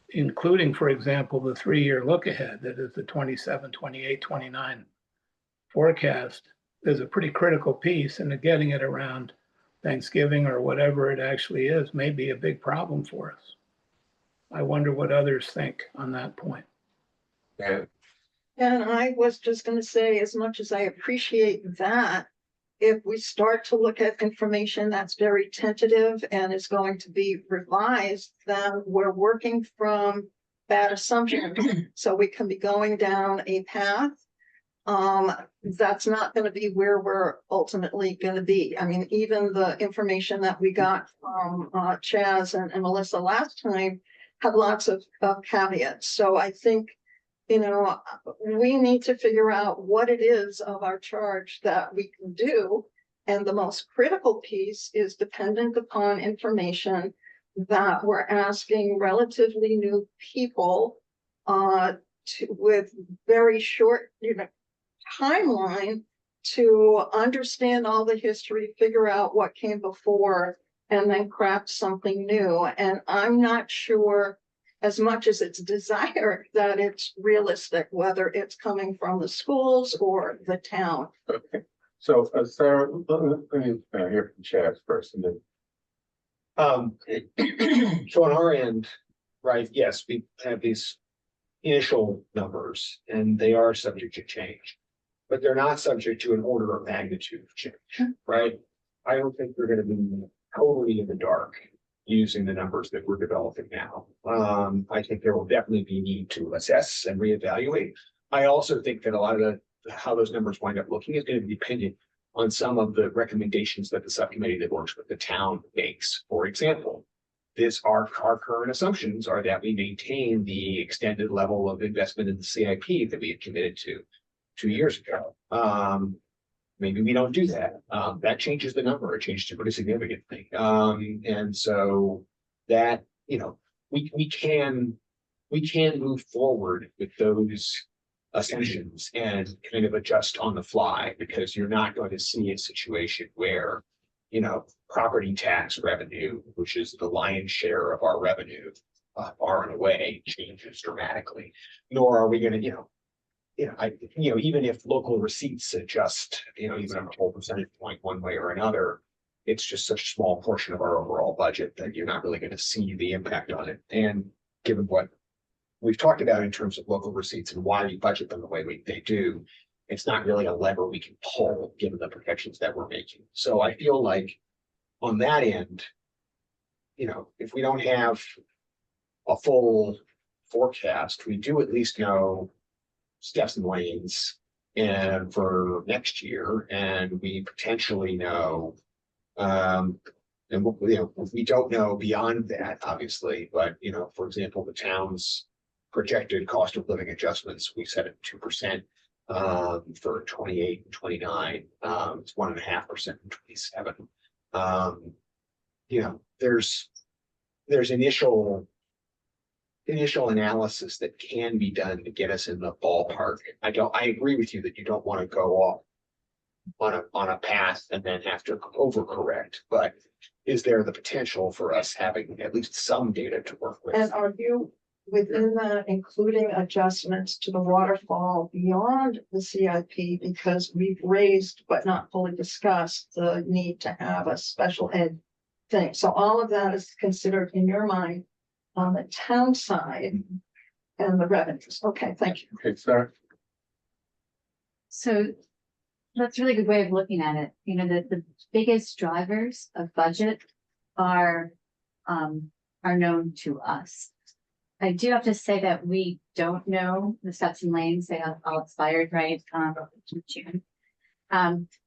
Speaker 5: including, for example, the 3-year look ahead, that is the 27, 28, 29 forecast, is a pretty critical piece, and getting it around Thanksgiving or whatever it actually is may be a big problem for us. I wonder what others think on that point.
Speaker 2: And
Speaker 3: And I was just gonna say, as much as I appreciate that, if we start to look at information that's very tentative and is going to be revised, then we're working from bad assumptions. So we can be going down a path. That's not gonna be where we're ultimately gonna be. I mean, even the information that we got from Chaz and Melissa last time had lots of caveats. So I think, you know, we need to figure out what it is of our charge that we can do. And the most critical piece is dependent upon information that we're asking relatively new people with very short, timeline to understand all the history, figure out what came before, and then craft something new. And I'm not sure, as much as it's desired, that it's realistic, whether it's coming from the schools or the town.
Speaker 2: okay, so Sarah, let me hear from Chaz first, and then
Speaker 6: So on our end, right, yes, we have these initial numbers and they are subject to change. But they're not subject to an order of magnitude of change, right? I don't think we're gonna be totally in the dark using the numbers that we're developing now. I think there will definitely be need to assess and reevaluate. I also think that a lot of how those numbers wind up looking is gonna be dependent on some of the recommendations that the subcommittee that works with the town makes. For example, our current assumptions are that we maintain the extended level of investment in the CIP that we had committed to 2 years ago. Maybe we don't do that. That changes the number. It changes it pretty significantly. And so that, we can move forward with those assumptions and kind of adjust on the fly, because you're not going to see a situation where, property tax revenue, which is the lion's share of our revenue, far and away changes dramatically. Nor are we going to, even if local receipts adjust, even a whole percentage point one way or another, it's just such a small portion of our overall budget that you're not really going to see the impact on it. And given what we've talked about in terms of local receipts and why we budget them the way they do, it's not really a lever we can pull given the projections that we're making. So I feel like on that end, if we don't have a full forecast, we do at least know steps and lanes and for next year, and we potentially know, and we don't know beyond that, obviously, but for example, the town's projected cost of living adjustments, we set at 2% for 28 and 29. It's 1.5% in 27. There's initial analysis that can be done to get us in the ballpark. I agree with you that you don't want to go off on a path and then have to overcorrect, but is there the potential for us having at least some data to work with?
Speaker 3: And are you within that including adjustments to the waterfall beyond the CIP? Because we've raised but not fully discussed the need to have a special ed thing. So all of that is considered in your mind on the town side and the revenues. Okay, thank you.
Speaker 2: okay, Sarah.
Speaker 7: So that's a really good way of looking at it. The biggest drivers of budget are known to us. I do have to say that we don't know the steps and lanes. They have all expired, right? In June.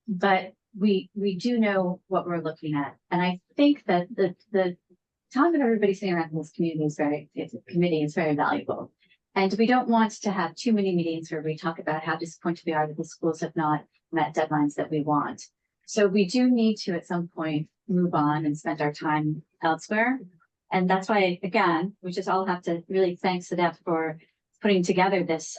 Speaker 7: But we do know what we're looking at. And I think that the time of everybody sitting around in this community is very valuable. And we don't want to have too many meetings where we talk about how disappointed we are that the schools have not met deadlines that we want. So we do need to at some point move on and spend our time elsewhere. And that's why, again, we just all have to really thank Sadef for putting together this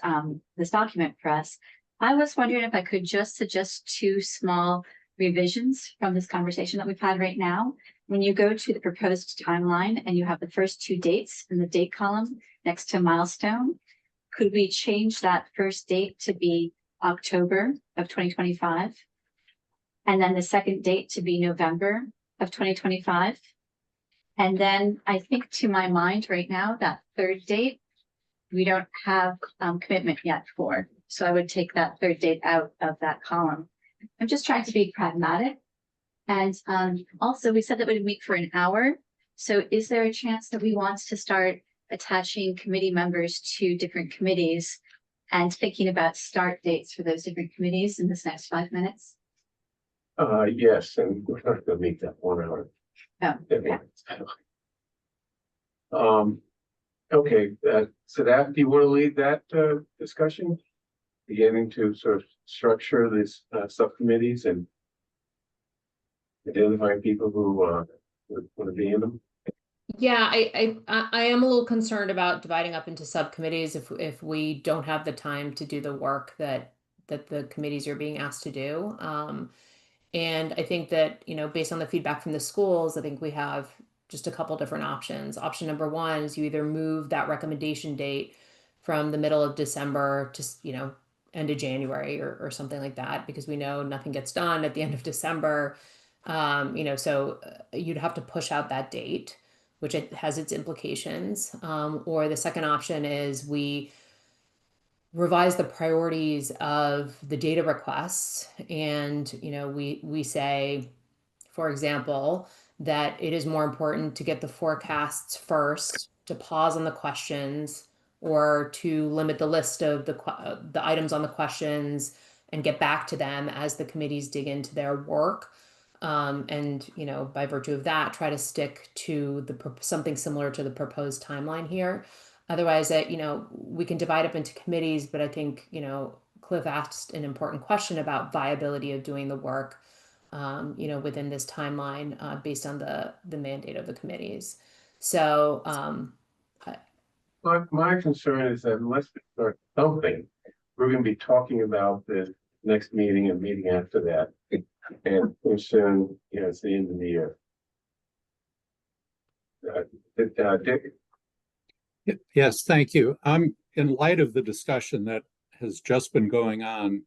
Speaker 7: document for us. I was wondering if I could just suggest 2 small revisions from this conversation that we've had right now. When you go to the proposed timeline and you have the first 2 dates in the date column next to milestone, could we change that first date to be October of 2025? And then the second date to be November of 2025. And then I think to my mind right now, that third date, we don't have commitment yet for. So I would take that third date out of that column. I'm just trying to be pragmatic. And also we said that we'd meet for an hour. So is there a chance that we want to start attaching committee members to different committees and thinking about start dates for those different committees in this next 5 minutes?
Speaker 2: Yes, and we're not gonna meet that 1 hour.
Speaker 7: Oh, okay.
Speaker 2: Okay, Sadaf, do you want to lead that discussion? Beginning to sort of structure these subcommittees and identify people who would want to be in them?
Speaker 4: Yeah, I am a little concerned about dividing up into subcommittees if we don't have the time to do the work that the committees are being asked to do. And I think that, based on the feedback from the schools, I think we have just a couple different options. Option number one is you either move that recommendation date from the middle of December to, end of January or something like that, because we know nothing gets done at the end of December. So you'd have to push out that date, which it has its implications. Or the second option is we revise the priorities of the data requests, and we say, for example, that it is more important to get the forecasts first, to pause on the questions, or to limit the list of the items on the questions and get back to them as the committees dig into their work. And by virtue of that, try to stick to something similar to the proposed timeline here. Otherwise, we can divide up into committees, but I think Cliff asked an important question about viability of doing the work within this timeline based on the mandate of the committees. So
Speaker 2: My concern is that unless we start something, we're going to be talking about the next meeting and meeting after that. And pretty soon, it's the end of the year. Dick?
Speaker 1: Yes, thank you. In light of the discussion that has just been going on,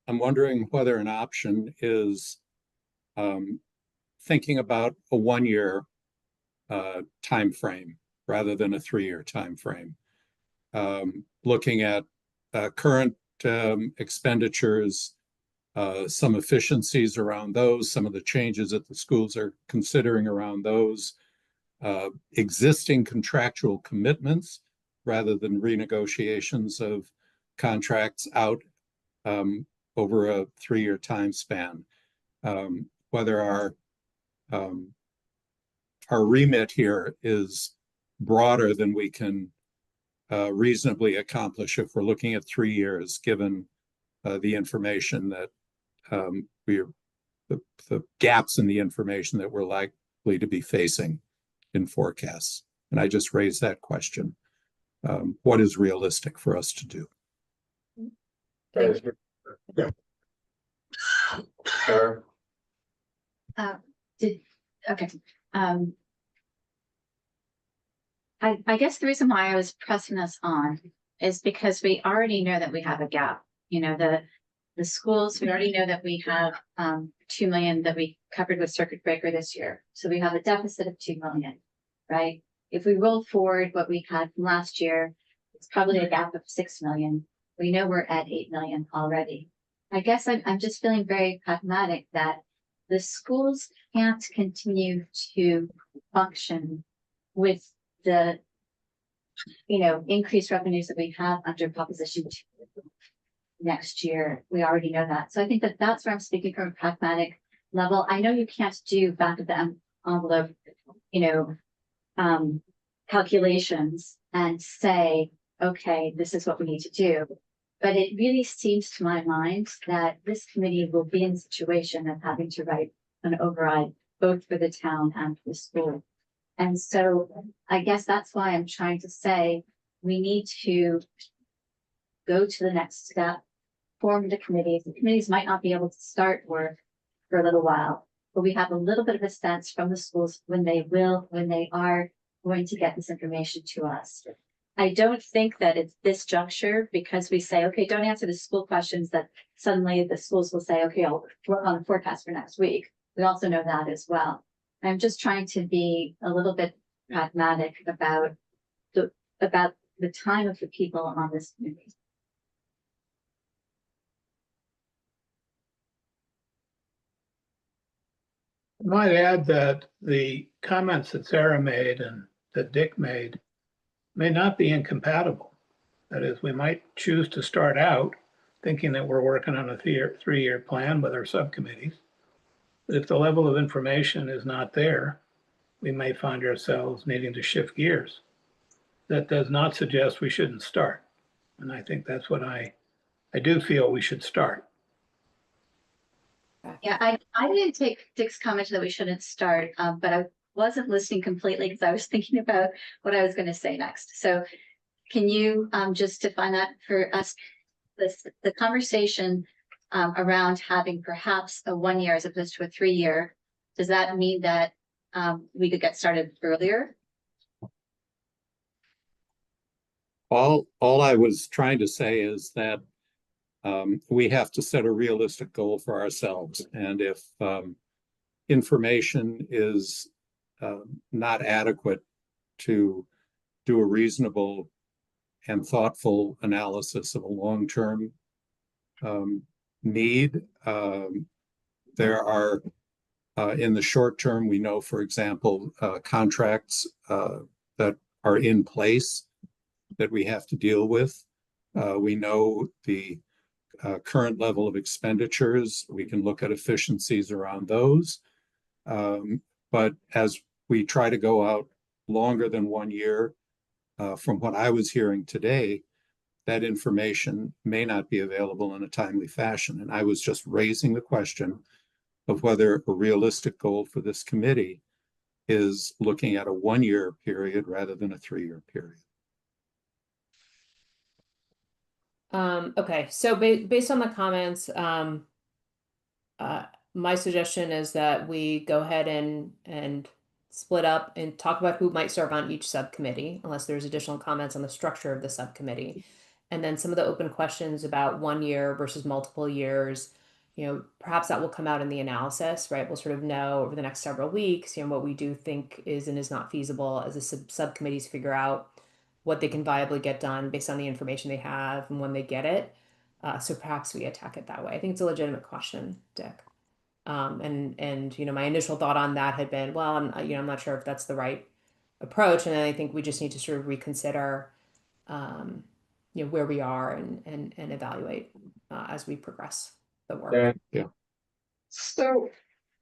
Speaker 1: I'm wondering whether an option is thinking about a 1-year time frame rather than a 3-year time frame. Looking at current expenditures, some efficiencies around those, some of the changes that the schools are considering around those, existing contractual commitments rather than renegotiations of contracts out over a 3-year time span. Whether our remit here is broader than we can reasonably accomplish if we're looking at 3 years, given the information that the gaps in the information that we're likely to be facing in forecasts. And I just raised that question. What is realistic for us to do?
Speaker 2: Sure.
Speaker 7: Okay. I guess the reason why I was pressing this on is because we already know that we have a gap. The schools, we already know that we have 2 million that we covered with circuit breaker this year. So we have a deficit of 2 million, right? If we roll forward what we had from last year, it's probably a gap of 6 million. We know we're at 8 million already. I guess I'm just feeling very pragmatic that the schools can't continue to function with the increased revenues that we have under Proposition 2 next year. We already know that. So I think that that's where I'm speaking from a pragmatic level. I know you can't do back of the envelope, calculations and say, okay, this is what we need to do. But it really seems to my mind that this committee will be in a situation of having to write an override, both for the town and for the school. And so I guess that's why I'm trying to say we need to go to the next step, form the committees. The committees might not be able to start work for a little while, but we have a little bit of a sense from the schools when they are going to get this information to us. I don't think that it's this juncture because we say, okay, don't answer the school questions, that suddenly the schools will say, okay, I'll work on the forecast for next week. We also know that as well. I'm just trying to be a little bit pragmatic about the time of the people on this committee.
Speaker 5: I might add that the comments that Sarah made and that Dick made may not be incompatible. That is, we might choose to start out thinking that we're working on a three-year plan with our subcommittees. But if the level of information is not there, we may find ourselves needing to shift gears. That does not suggest we shouldn't start. And I think that's what I do feel we should start.
Speaker 7: Yeah, I didn't take Dick's comment that we shouldn't start, but I wasn't listening completely because I was thinking about what I was going to say next. So can you just define that for us? The conversation around having perhaps a 1 year as opposed to a 3 year, does that mean that we could get started earlier?
Speaker 1: All I was trying to say is that we have to set a realistic goal for ourselves. And if information is not adequate to do a reasonable and thoughtful analysis of a long-term need, there are, in the short term, we know, for example, contracts that are in place that we have to deal with. We know the current level of expenditures. We can look at efficiencies around those. But as we try to go out longer than 1 year, from what I was hearing today, that information may not be available in a timely fashion. And I was just raising the question of whether a realistic goal for this committee is looking at a 1 year period rather than a 3 year period.
Speaker 4: Okay, so based on the comments, my suggestion is that we go ahead and split up and talk about who might serve on each subcommittee, unless there's additional comments on the structure of the subcommittee. And then some of the open questions about 1 year versus multiple years, perhaps that will come out in the analysis, right? We'll sort of know over the next several weeks, what we do think is and is not feasible as the subcommittees figure out what they can viably get done based on the information they have and when they get it. So perhaps we attack it that way. I think it's a legitimate question, Dick. And my initial thought on that had been, well, I'm not sure if that's the right approach, and I think we just need to sort of reconsider, where we are and evaluate as we progress the work.
Speaker 2: Yeah.
Speaker 3: So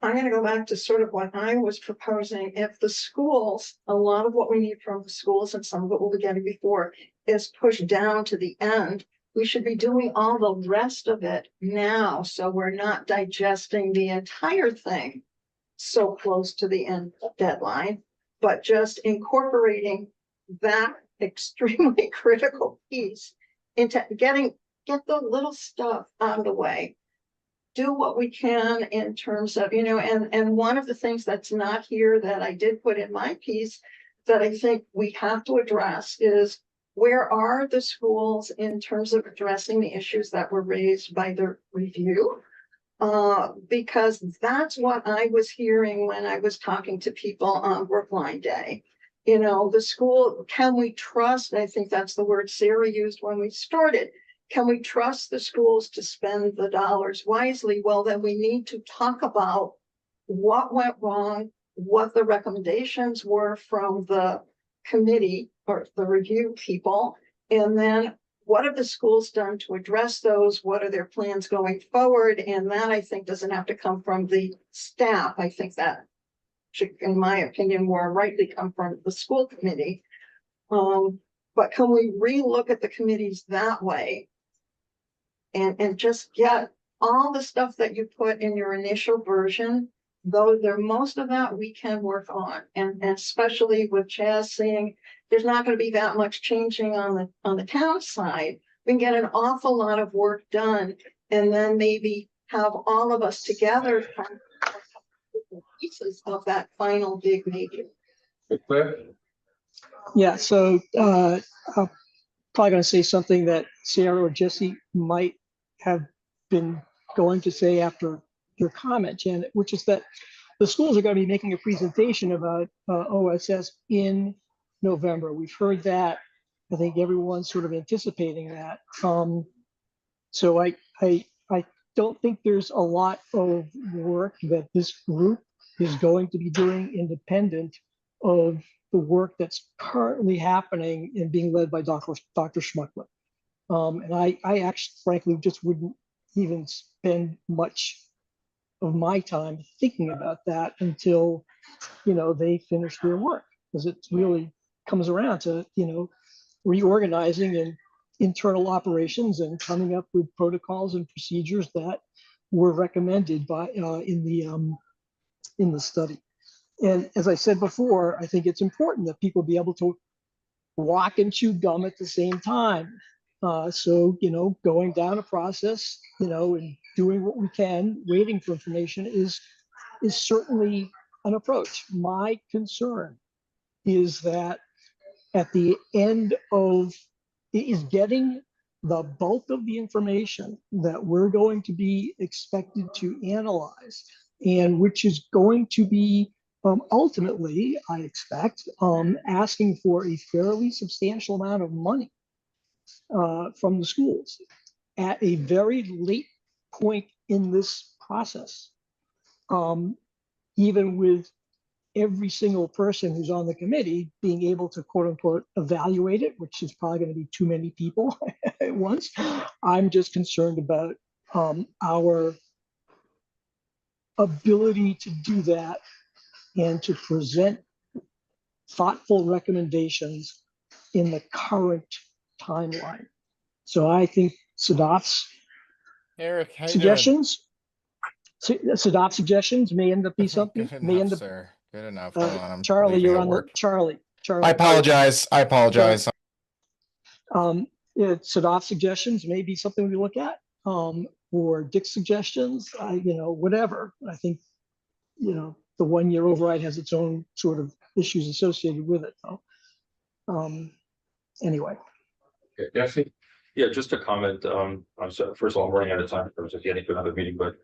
Speaker 3: I'm going to go back to sort of what I was proposing. If the schools, a lot of what we need from the schools and some of what we'll be getting before is pushed down to the end, we should be doing all the rest of it now. So we're not digesting the entire thing so close to the end deadline, but just incorporating that extremely critical piece into get the little stuff out of the way. Do what we can in terms of, and one of the things that's not here that I did put in my piece that I think we have to address is where are the schools in terms of addressing the issues that were raised by the review? Because that's what I was hearing when I was talking to people on Brookline Day. The school, can we trust? I think that's the word Sarah used when we started. Can we trust the schools to spend the dollars wisely? Well, then we need to talk about what went wrong, what the recommendations were from the committee or the review people, and then what have the schools done to address those? What are their plans going forward? And that, I think, doesn't have to come from the staff. I think that should, in my opinion, more rightly come from the school committee. But can we relook at the committees that way and just get all the stuff that you put in your initial version, though most of that we can work on, and especially with Chaz saying there's not going to be that much changing on the town side. We can get an awful lot of work done, and then maybe have all of us together pieces of that final big major.
Speaker 2: Cliff?
Speaker 9: Yeah, so I'm probably going to say something that Sarah or Jesse might have been going to say after your comment, Janet, which is that the schools are going to be making a presentation about OSS in November. We've heard that. I think everyone's sort of anticipating that. So I don't think there's a lot of work that this group is going to be doing independent of the work that's currently happening and being led by Dr. Schmuckler. And I actually, frankly, just wouldn't even spend much of my time thinking about that until, they finish their work, because it really comes around to, reorganizing and internal operations and coming up with protocols and procedures that were recommended by in the study. And as I said before, I think it's important that people be able to walk and chew gum at the same time. So, going down a process, and doing what we can, waiting for information is certainly an approach. My concern is that at the end of is getting the bulk of the information that we're going to be expected to analyze, and which is going to be ultimately, I expect, asking for a fairly substantial amount of money from the schools at a very late point in this process. Even with every single person who's on the committee being able to quote unquote evaluate it, which is probably going to be too many people at once. I'm just concerned about our ability to do that and to present thoughtful recommendations in the current timeline. So I think Sadat's
Speaker 12: Eric, how you
Speaker 9: suggestions, Sadat's suggestions may end up be
Speaker 12: doing?
Speaker 9: something,
Speaker 12: Good
Speaker 9: may
Speaker 12: enough,
Speaker 9: end up.
Speaker 12: sir. Good enough. Hold on, I'm
Speaker 9: Charlie,
Speaker 12: leaving
Speaker 9: you're
Speaker 12: at
Speaker 9: on
Speaker 12: work.
Speaker 9: the Charlie.
Speaker 12: I apologize. I apologize.
Speaker 9: Sadat's suggestions may be something we look at, or Dick's suggestions, whatever. I think, the 1 year override has its own sort of issues associated with it. Anyway.
Speaker 11: Jesse? Yeah, just a comment. I'm sorry, first of all, I'm running out of time in terms of getting to another meeting, but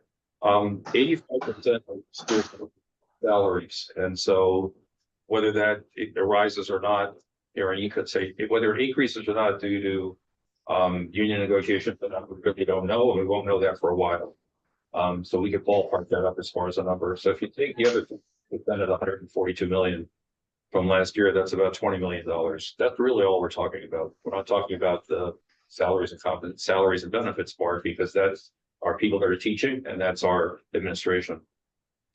Speaker 11: 85% of school salaries. And so whether that arises or not, Aaron, you could say whether it increases or not due to union negotiations, but we really don't know, and we won't know that for a while. So we could ballpark that up as far as a number. So if you take the other percent at 142 million from last year, that's about $20 million. That's really all we're talking about. We're not talking about the salaries and benefits part, because that's our people that are teaching and that's our administration.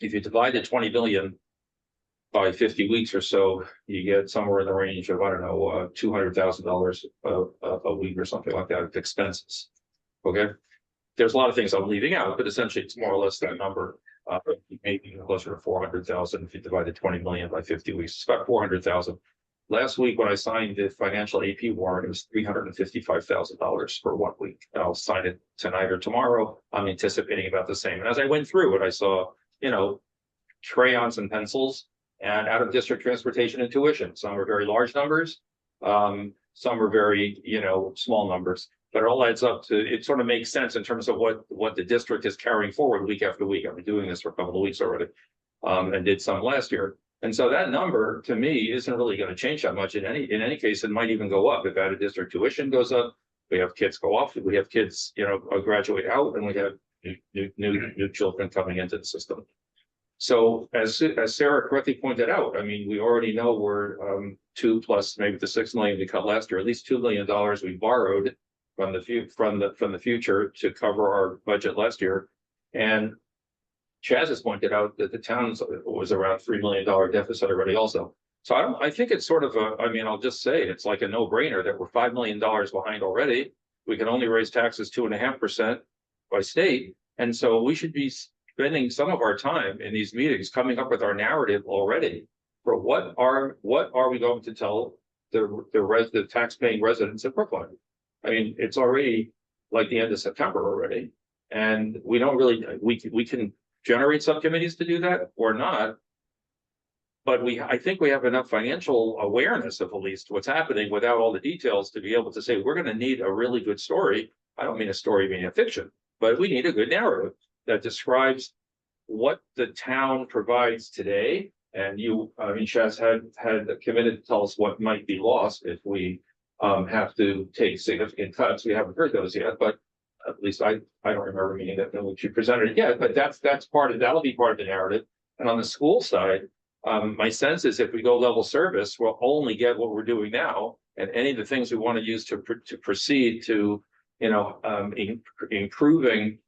Speaker 11: If you divide the 20 million by 50 weeks or so, you get somewhere in the range of, I don't know, $200,000 a week or something like that of expenses. Okay. There's a lot of things I'm leaving out, but essentially it's more or less that number. Maybe closer to 400,000 if you divide the 20 million by 50 weeks. It's about 400,000. Last week when I signed the financial AP warrant, it was $355,000 for 1 week. I'll sign it tonight or tomorrow. I'm anticipating about the same. And as I went through it, I saw, crayons and pencils and out of district transportation and tuition. Some are very large numbers. Some are very, small numbers. But it all adds up to, it sort of makes sense in terms of what the district is carrying forward week after week. I've been doing this for a couple of weeks already, and did some last year. And so that number to me isn't really going to change that much. In any case, it might even go up if out of district tuition goes up. We have kids go off. We have kids, graduate out, and we have new children coming into the system. So as Sarah correctly pointed out, I mean, we already know we're 2 plus maybe the 6 million we cut last year, at least $2 million we borrowed from the future to cover our budget last year. And Chaz has pointed out that the town was around $3 million deficit already also. So I think it's sort of I'll just say it's like a no brainer that we're $5 million behind already. We can only raise taxes 2.5% by state. And so we should be spending some of our time in these meetings coming up with our narrative already for what are we going to tell the tax-paying residents of Brookline. I mean, it's already like the end of September already, and we don't really, we can generate subcommittees to do that or not. But I think we have enough financial awareness of at least what's happening without all the details to be able to say, we're going to need a really good story. I don't mean a story being a fiction, but we need a good narrative that describes what the town provides today, and you, I mean, Chaz had committed to tell us what might be lost if we have to take significant cuts. We haven't heard those yet, but at least I don't remember meeting that which you presented it yet, but that's part of, that'll be part of the narrative. And on the school side, my sense is if we go level service, we'll only get what we're doing now, and any of the things we want to use to proceed to, you know, improving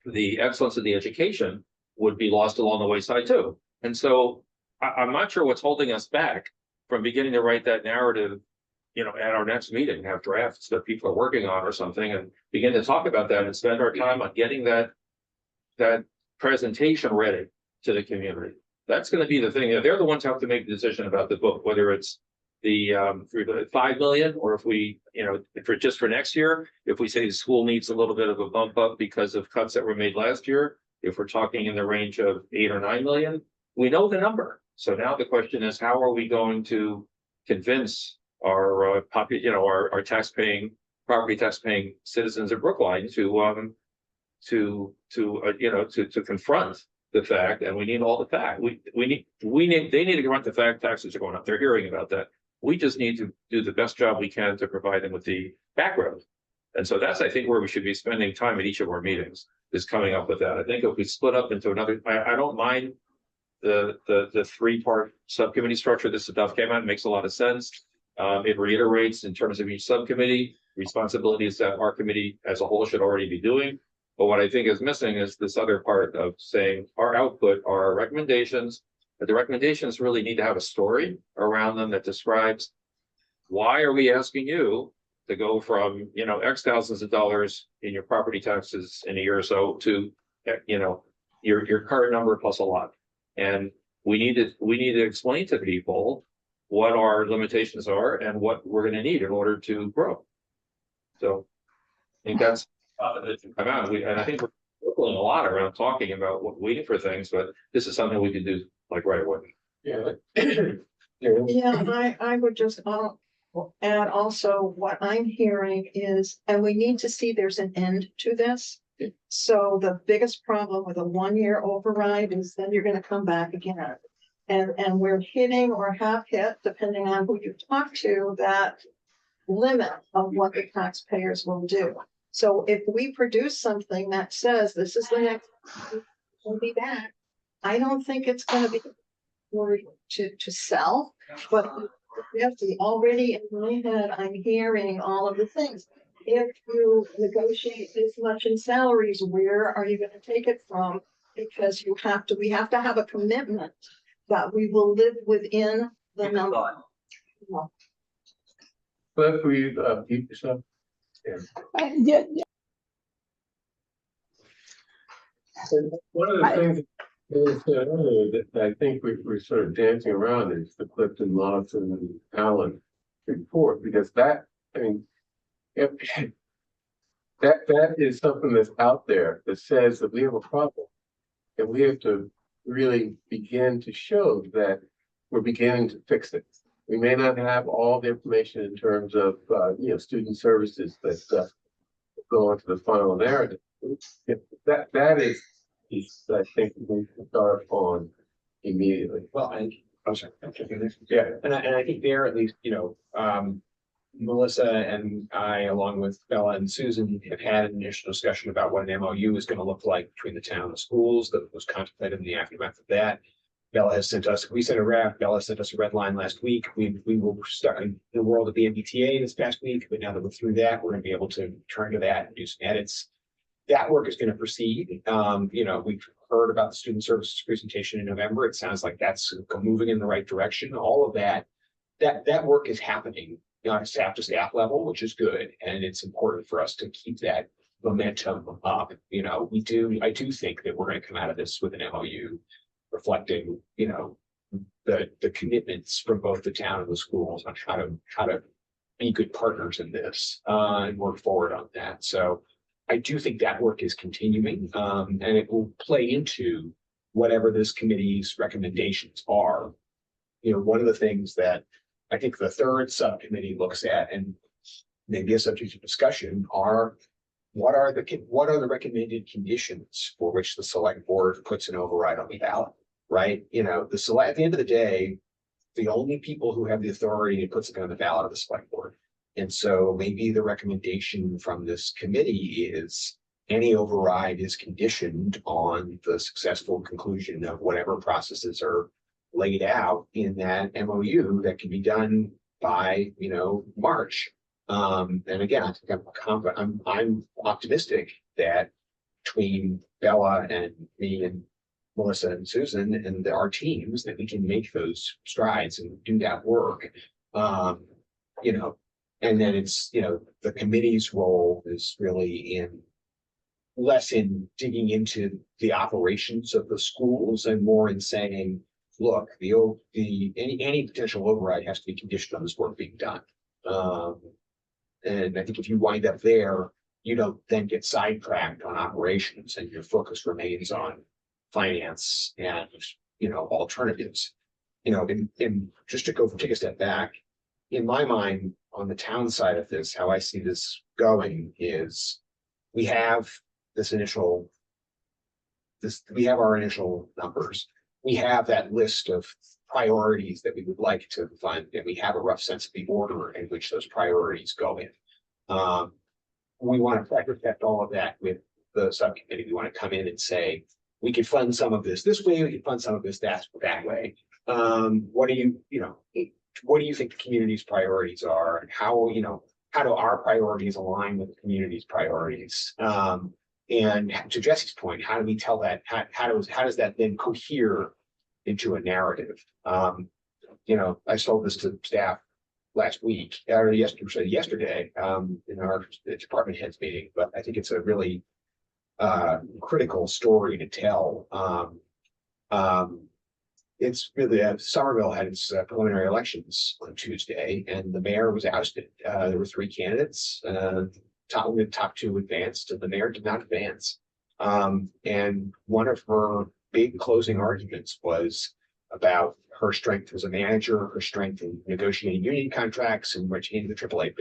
Speaker 11: the excellence of the education would be lost along the wayside too. And so I'm not sure what's holding us back from beginning to write that narrative, you know, at our next meeting, have drafts that people are working on or something, and begin to talk about that and spend our time on getting that presentation ready to the community. That's going to be the thing. They're the ones who have to make the decision about the book, whether it's the 5 million, or if we, you know, for just for next year, if we say the school needs a little bit of a bump up because of cuts that were made last year, if we're talking in the range of 8 or 9 million, we know the number. So now the question is, how are we going to convince our our tax-paying, property tax-paying citizens of Brookline to confront the fact, and we need all the fact. They need to confront the fact taxes are going up. They're hearing about that. We just need to do the best job we can to provide them with the background. And so that's, I think, where we should be spending time at each of our meetings, is coming up with that. I think if we split up into another, I don't mind the 3-part subcommittee structure. This stuff came out, it makes a lot of sense. It reiterates in terms of each subcommittee responsibilities that our committee as a whole should already be doing. But what I think is missing is this other part of saying our output are our recommendations, but the recommendations really need to have a story around them that describes why are we asking you to go from, you know, X thousands of dollars in your property taxes in a year or so to, you know, your current number plus a lot. And we need to explain to people what our limitations are and what we're going to need in order to grow. So I think that's come out. And I think we're working a lot around talking about waiting for things, but this is something we can do like right away.
Speaker 2: Yeah.
Speaker 3: Yeah, I would just add also what I'm hearing is, and we need to see there's an end to this. So the biggest problem with a 1-year override is then you're going to come back again. And we're hitting or have hit, depending on who you talk to, that limit of what the taxpayers will do. So if we produce something that says this is the next, we'll be back, I don't think it's going to be to sell, but already in my head, I'm hearing all of the things. If you negotiate this much in salaries, where are you going to take it from? Because we have to have a commitment that we will live within the number.
Speaker 2: Cliff, will you keep yourself?
Speaker 9: Yeah,
Speaker 2: One of the things that I think we're sort of dancing around is the Clifton Lawson and Allen report, because that is something that's out there that says that we have a problem, and we have to really begin to show that we're beginning to fix it. We may not have all the information in terms of student services that go into the final narrative. That is I think we can start on immediately.
Speaker 6: Well, and I'm sorry.
Speaker 2: Yeah.
Speaker 6: And I think there, at least, Melissa and I, along with Bella and Susan, have had an initial discussion about what an MOU is going to look like between the town and schools that was contemplated in the aftermath of that. Bella has sent us, we sent a draft, Bella sent us a red line last week. We were stuck in the world of the MBTA this past week, but now that we're through that, we're going to be able to turn to that and do some edits. That work is going to proceed. We've heard about the student services presentation in November. It sounds like that's moving in the right direction. All of that work is happening on staff to staff level, which is good. And it's important for us to keep that momentum up. I do think that we're going to come out of this with an MOU reflecting, the commitments from both the town and the schools on how to be good partners in this and work forward on that. So I do think that work is continuing, and it will play into whatever this committee's recommendations are. One of the things that I think the third subcommittee looks at, and maybe a subject of discussion, are what are the recommended conditions for which the select board puts an override on the ballot, right? You know, at the end of the day, the only people who have the authority to put something on the ballot are the select board. And so maybe the recommendation from this committee is any override is conditioned on the successful conclusion of whatever processes are laid out in that MOU that can be done by, you know, March. And again, I think I'm optimistic that between Bella and me and Melissa and Susan and our teams that we can make those strides and do that work. You know, and then it's, you know, the committee's role is really less in digging into the operations of the schools and more in saying, look, any potential override has to be conditioned on this work being done. And I think if you wind up there, you don't then get sidetracked on operations and your focus remains on finance and, you know, alternatives. You know, and just to take a step back, in my mind, on the town side of this, how I see this going is we have our initial numbers. We have that list of priorities that we would like to fund, and we have a rough sense of the order in which those priorities go in. We want to protect all of that with the subcommittee. We want to come in and say, we could fund some of this way, we could fund some of this that way. What do you think the community's priorities are, and how do our priorities align with the community's priorities? And to Jesse's point, how do we tell that? How does that then cohere into a narrative? You know, I told this to staff last week or yesterday in our department heads meeting, but I think it's a really critical story to tell. It's really Somerville had its preliminary elections on Tuesday, and the mayor was ousted. There were 3 candidates. The top 2 advanced, and the mayor did not advance. And one of her big closing arguments was about her strength as a manager, her strength in negotiating union contracts, and retaining the AAA,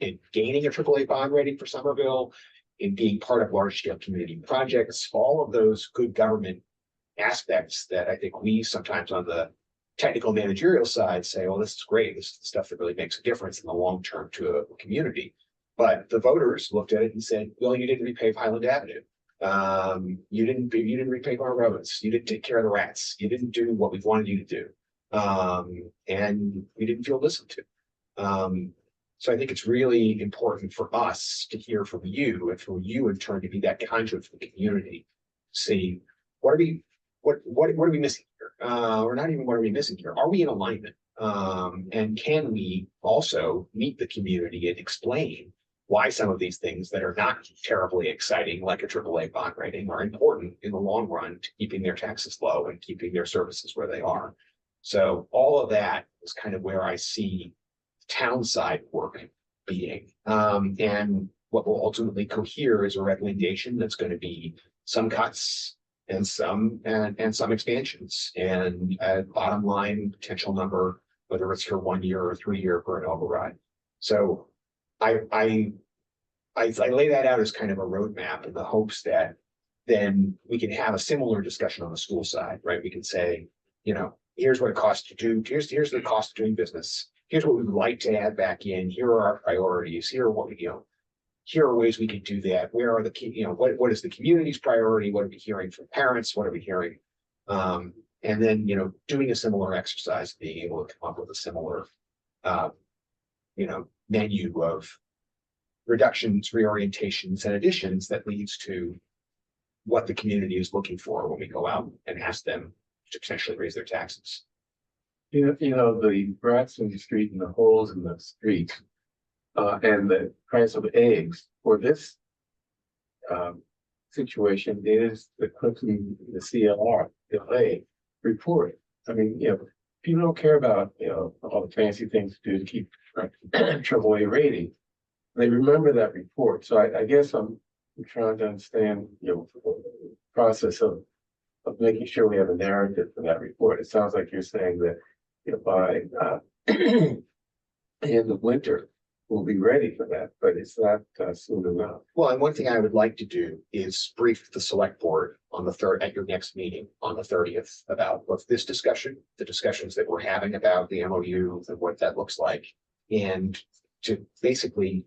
Speaker 6: in gaining a AAA bond rating for Somerville, in being part of large-scale community projects. All of those good government aspects that I think we sometimes on the technical managerial side say, well, this is great. This is the stuff that really makes a difference in the long term to a community. But the voters looked at it and said, well, you didn't repave Highland Avenue. You didn't repave our roads. You didn't take care of the rats. You didn't do what we wanted you to do. And we didn't feel listened to. So I think it's really important for us to hear from you, and for you in turn to be that conduit for the community. See, what are we missing here? Or not even what are we missing here? Are we in alignment? And can we also meet the community and explain why some of these things that are not terribly exciting, like a AAA bond rating, are important in the long run to keeping their taxes low and keeping their services where they are. So all of that is kind of where I see town side work being. And what will ultimately cohere is a recommendation that's going to be some cuts and some expansions, and a bottom line potential number, whether it's for 1 year or 3 year for an override. So I lay that out as kind of a roadmap in the hopes that then we can have a similar discussion on the school side, right? We can say, you know, here's what it costs to do, here's the cost of doing business. Here's what we would like to add back in. Here are our priorities. Here are what we, here are ways we could do that. Where are the key, what is the community's priority? What are we hearing from parents? What are we hearing? And then, doing a similar exercise, being able to come up with a similar, menu of reductions, reorientations, and additions that leads to what the community is looking for when we go out and ask them to potentially raise their taxes.
Speaker 2: The rats in the street and the holes in the street, and the price of eggs for this situation is the Clinton, the CLA report. I mean, people don't care about, all the fancy things to do to keep AAA rating. They remember that report. So I guess I'm trying to understand, the process of making sure we have a narrative for that report. It sounds like you're saying that by the end of winter, we'll be ready for that, but it's not soon enough.
Speaker 6: Well, and one thing I would like to do is brief the select board on the third, at your next meeting on the 30th about what's this discussion, the discussions that we're having about the MOU and what that looks like. And to basically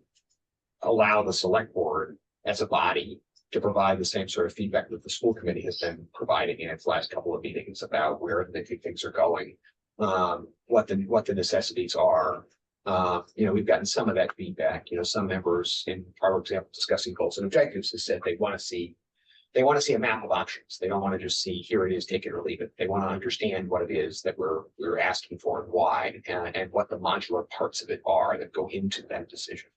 Speaker 6: allow the select board as a body to provide the same sort of feedback that the school committee has been providing in its last couple of meetings about where they think things are going, what the necessities are. We've gotten some of that feedback. Some members, in our example, discussing goals and objectives, has said they want to see a map of options. They don't want to just see, here it is, take it or leave it. They want to understand what it is that we're asking for and why, and what the modular parts of it are that go into that decision.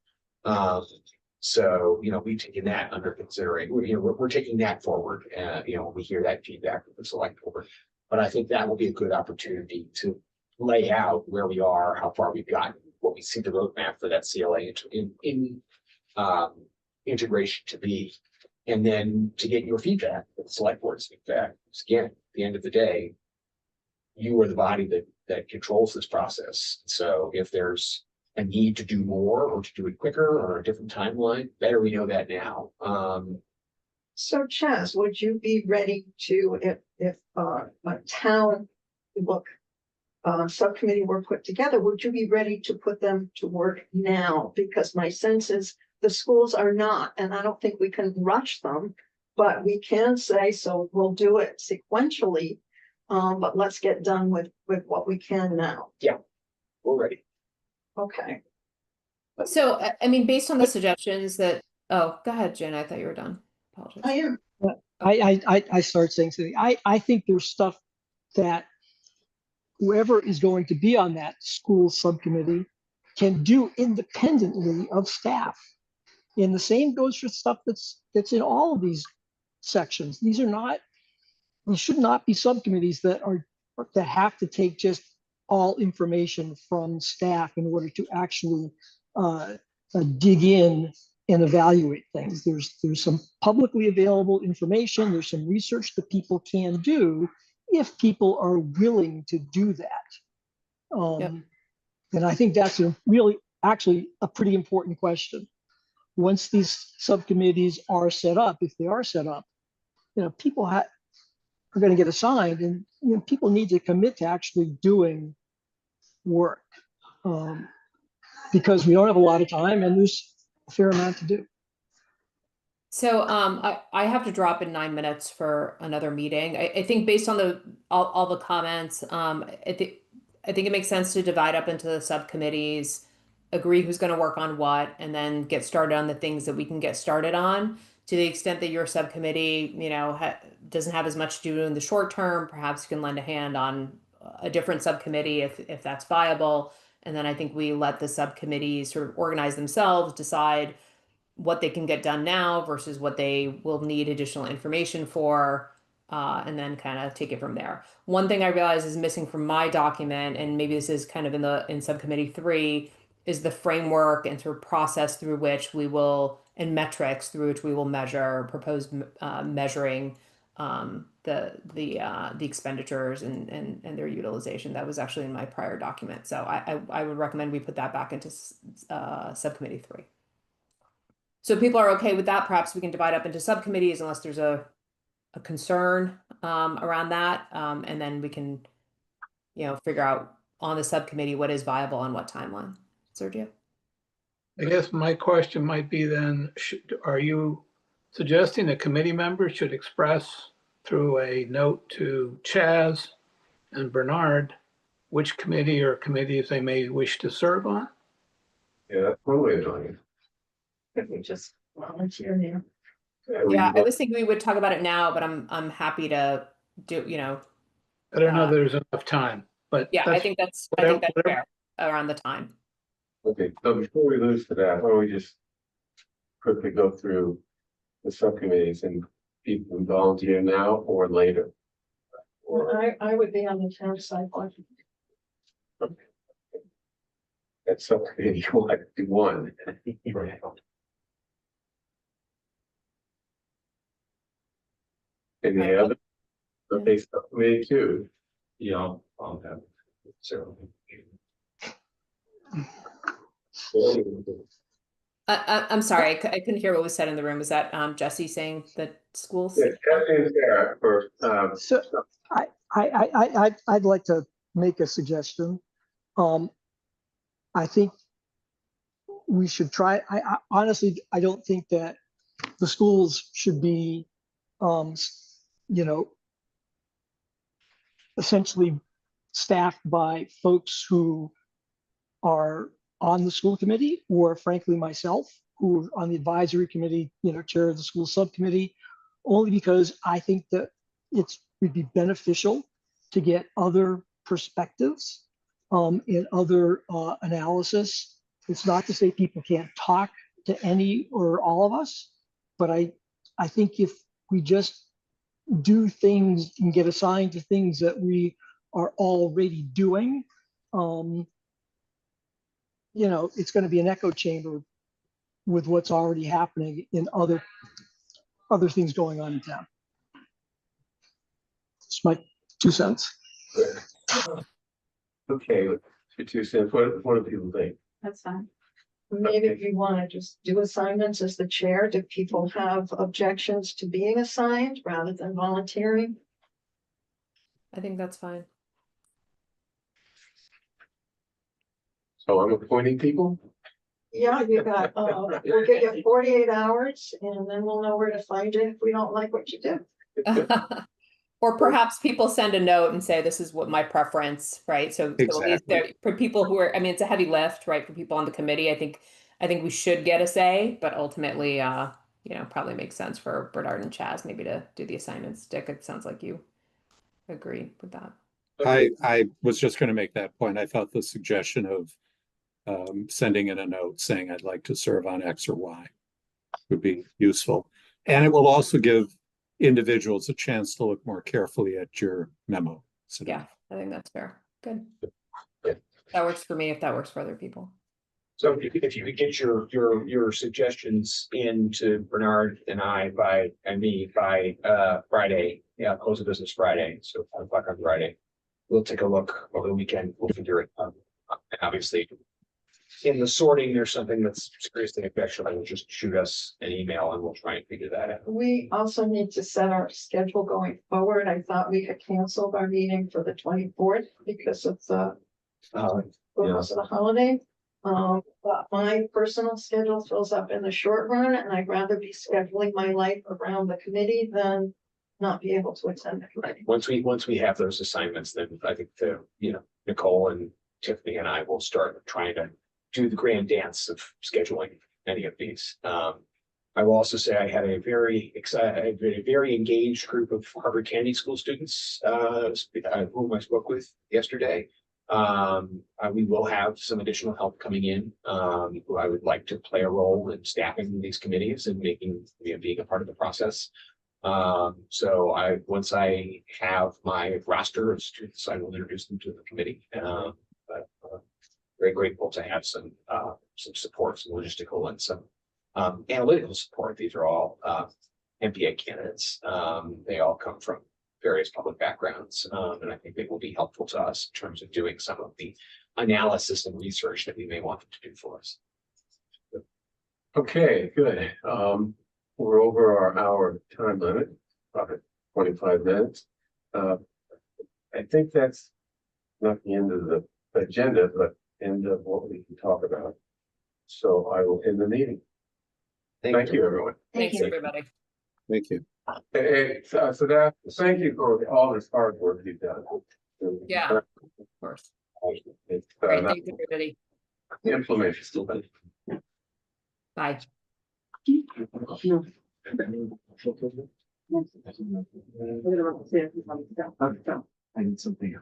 Speaker 6: So we've taken that under consideration. We're taking that forward. When we hear that feedback from the select board, but I think that will be a good opportunity to lay out where we are, how far we've gotten, what we see the roadmap for that CLA integration to be, and then to get your feedback, the select board's feedback. Because again, at the end of the day, you are the body that controls this process. So if there's a need to do more or to do it quicker or a different timeline, better we know that now.
Speaker 3: So Chaz, would you be ready to, if a town subcommittee were put together, would you be ready to put them to work now? Because my sense is the schools are not, and I don't think we can rush them, but we can say, so we'll do it sequentially. But let's get done with what we can now.
Speaker 6: Yeah, we're ready.
Speaker 3: Okay.
Speaker 4: So, I mean, based on the suggestions that, oh, go ahead, Jen. I thought you were done. Apologize.
Speaker 3: I am.
Speaker 9: I start saying something. I think there's stuff that whoever is going to be on that school subcommittee can do independently of staff. And the same goes for stuff that's in all of these sections. These should not be subcommittees that have to take just all information from staff in order to actually dig in and evaluate things. There's some publicly available information. There's some research that people can do if people are willing to do that.
Speaker 4: Yep.
Speaker 9: And I think that's actually a pretty important question. Once these subcommittees are set up, if they are set up, people are going to get assigned, and people need to commit to actually doing work, because we don't have a lot of time and there's a fair amount to do.
Speaker 4: So I have to drop in 9 minutes for another meeting. I think based on all the comments, I think it makes sense to divide up into the subcommittees, agree who's going to work on what, and then get started on the things that we can get started on. To the extent that your subcommittee, doesn't have as much to do in the short term, perhaps you can lend a hand on a different subcommittee if that's viable. And then I think we let the subcommittees sort of organize themselves, decide what they can get done now versus what they will need additional information for, and then kind of take it from there. One thing I realize is missing from my document, and maybe this is kind of in subcommittee 3, is the framework and sort of process through which we will, and metrics through which we will propose measuring the expenditures and their utilization. That was actually in my prior document. So I would recommend we put that back into subcommittee 3. So if people are okay with that, perhaps we can divide up into subcommittees unless there's a concern around that. And then we can, figure out on the subcommittee what is viable on what timeline. Sergio?
Speaker 5: I guess my question might be then, are you suggesting that committee members should express through a note to Chaz and Bernard which committee or committees they may wish to serve on?
Speaker 2: Yeah, that's one way of doing it.
Speaker 3: If we just volunteer here.
Speaker 4: Yeah, I was thinking we would talk about it now, but I'm happy to do,
Speaker 5: I don't know if there's enough time, but
Speaker 4: yeah, I think that's fair around the time.
Speaker 2: Okay, so before we lose to that, why don't we just quickly go through the subcommittees and people can volunteer now or later?
Speaker 3: I would be on the town side.
Speaker 2: That's subcommittee one. And the other, okay, subcommittee 2.
Speaker 11: Yeah, I'll have it. So.
Speaker 4: I'm sorry, I couldn't hear what was said in the room. Was that Jesse saying that schools?
Speaker 2: Yeah, Kathy and Sarah for,
Speaker 9: So I'd like to make a suggestion. I think we should try, I honestly, I don't think that the schools should be, you know, essentially staffed by folks who are on the school committee, or frankly, myself, who are on the advisory committee, you know, chair of the school subcommittee, only because I think that would be beneficial to get other perspectives and other analysis. It's not to say people can't talk to any or all of us, but I think if we just do things and get assigned to things that we are already doing, you know, it's going to be an echo chamber with what's already happening in other things going on in town. It's my 2 cents.
Speaker 2: okay, your 2 cents. What do people think?
Speaker 3: That's fine. Maybe if you want to just do assignments as the chair, do people have objections to being assigned rather than volunteering?
Speaker 4: I think that's fine.
Speaker 2: So I'm appointing people?
Speaker 3: Yeah, you got, we'll give you 48 hours and then we'll know where to find you if we don't like what you do.
Speaker 4: Or perhaps people send a note and say, this is what my preference, right? So at least
Speaker 1: Exactly.
Speaker 4: for people who are, I mean, it's a heavy lift, right? For people on the committee, I think we should get a say, but ultimately, you know, probably makes sense for Bernard and Chaz maybe to do the assignments. Dick, it sounds like you agree with that.
Speaker 1: I was just going to make that point. I thought the suggestion of sending in a note saying I'd like to serve on X or Y would be useful. And it will also give individuals a chance to look more carefully at your memo. So
Speaker 4: Yeah, I think that's fair. Good.
Speaker 2: Yeah.
Speaker 4: That works for me if that works for other people.
Speaker 6: So if you could get your suggestions into Bernard and me by Friday, yeah, close of business Friday, so 5 o'clock on Friday. We'll take a look over the weekend, we'll figure it out. And obviously, in the sorting, there's something that's seriously objectionable, just shoot us an email and we'll try and figure that out.
Speaker 3: We also need to set our schedule going forward. I thought we had canceled our meeting for the 24th because of the because of the holiday. But my personal schedule fills up in the short run and I'd rather be scheduling my life around the committee than not be able to attend the committee.
Speaker 6: Once we have those assignments, then I think Nicole and Tiffany and I will start trying to do the grand dance of scheduling any of these. I will also say I had a very engaged group of Harvard Kennedy School students whom I spoke with yesterday. We will have some additional help coming in, who I would like to play a role in staffing these committees and making, being a part of the process. So once I have my roster of students, I will introduce them to the committee. But very grateful to have some support, some logistical and some analytical support. These are all MPA candidates. They all come from various public backgrounds, and I think they will be helpful to us in terms of doing some of the analysis and research that we may want them to do for us.
Speaker 2: Okay, good. We're over our hour time limit, about 25 minutes. I think that's not the end of the agenda, but end of what we can talk about. So I will end the meeting. Thank you, everyone.
Speaker 4: Thanks, everybody.
Speaker 1: thank you.
Speaker 2: So that, thank you for all this hard work you've done.
Speaker 4: Yeah, of course.
Speaker 2: It's,
Speaker 4: Great, thanks, everybody.
Speaker 2: Inflammation still.
Speaker 4: Bye.
Speaker 2: I need something.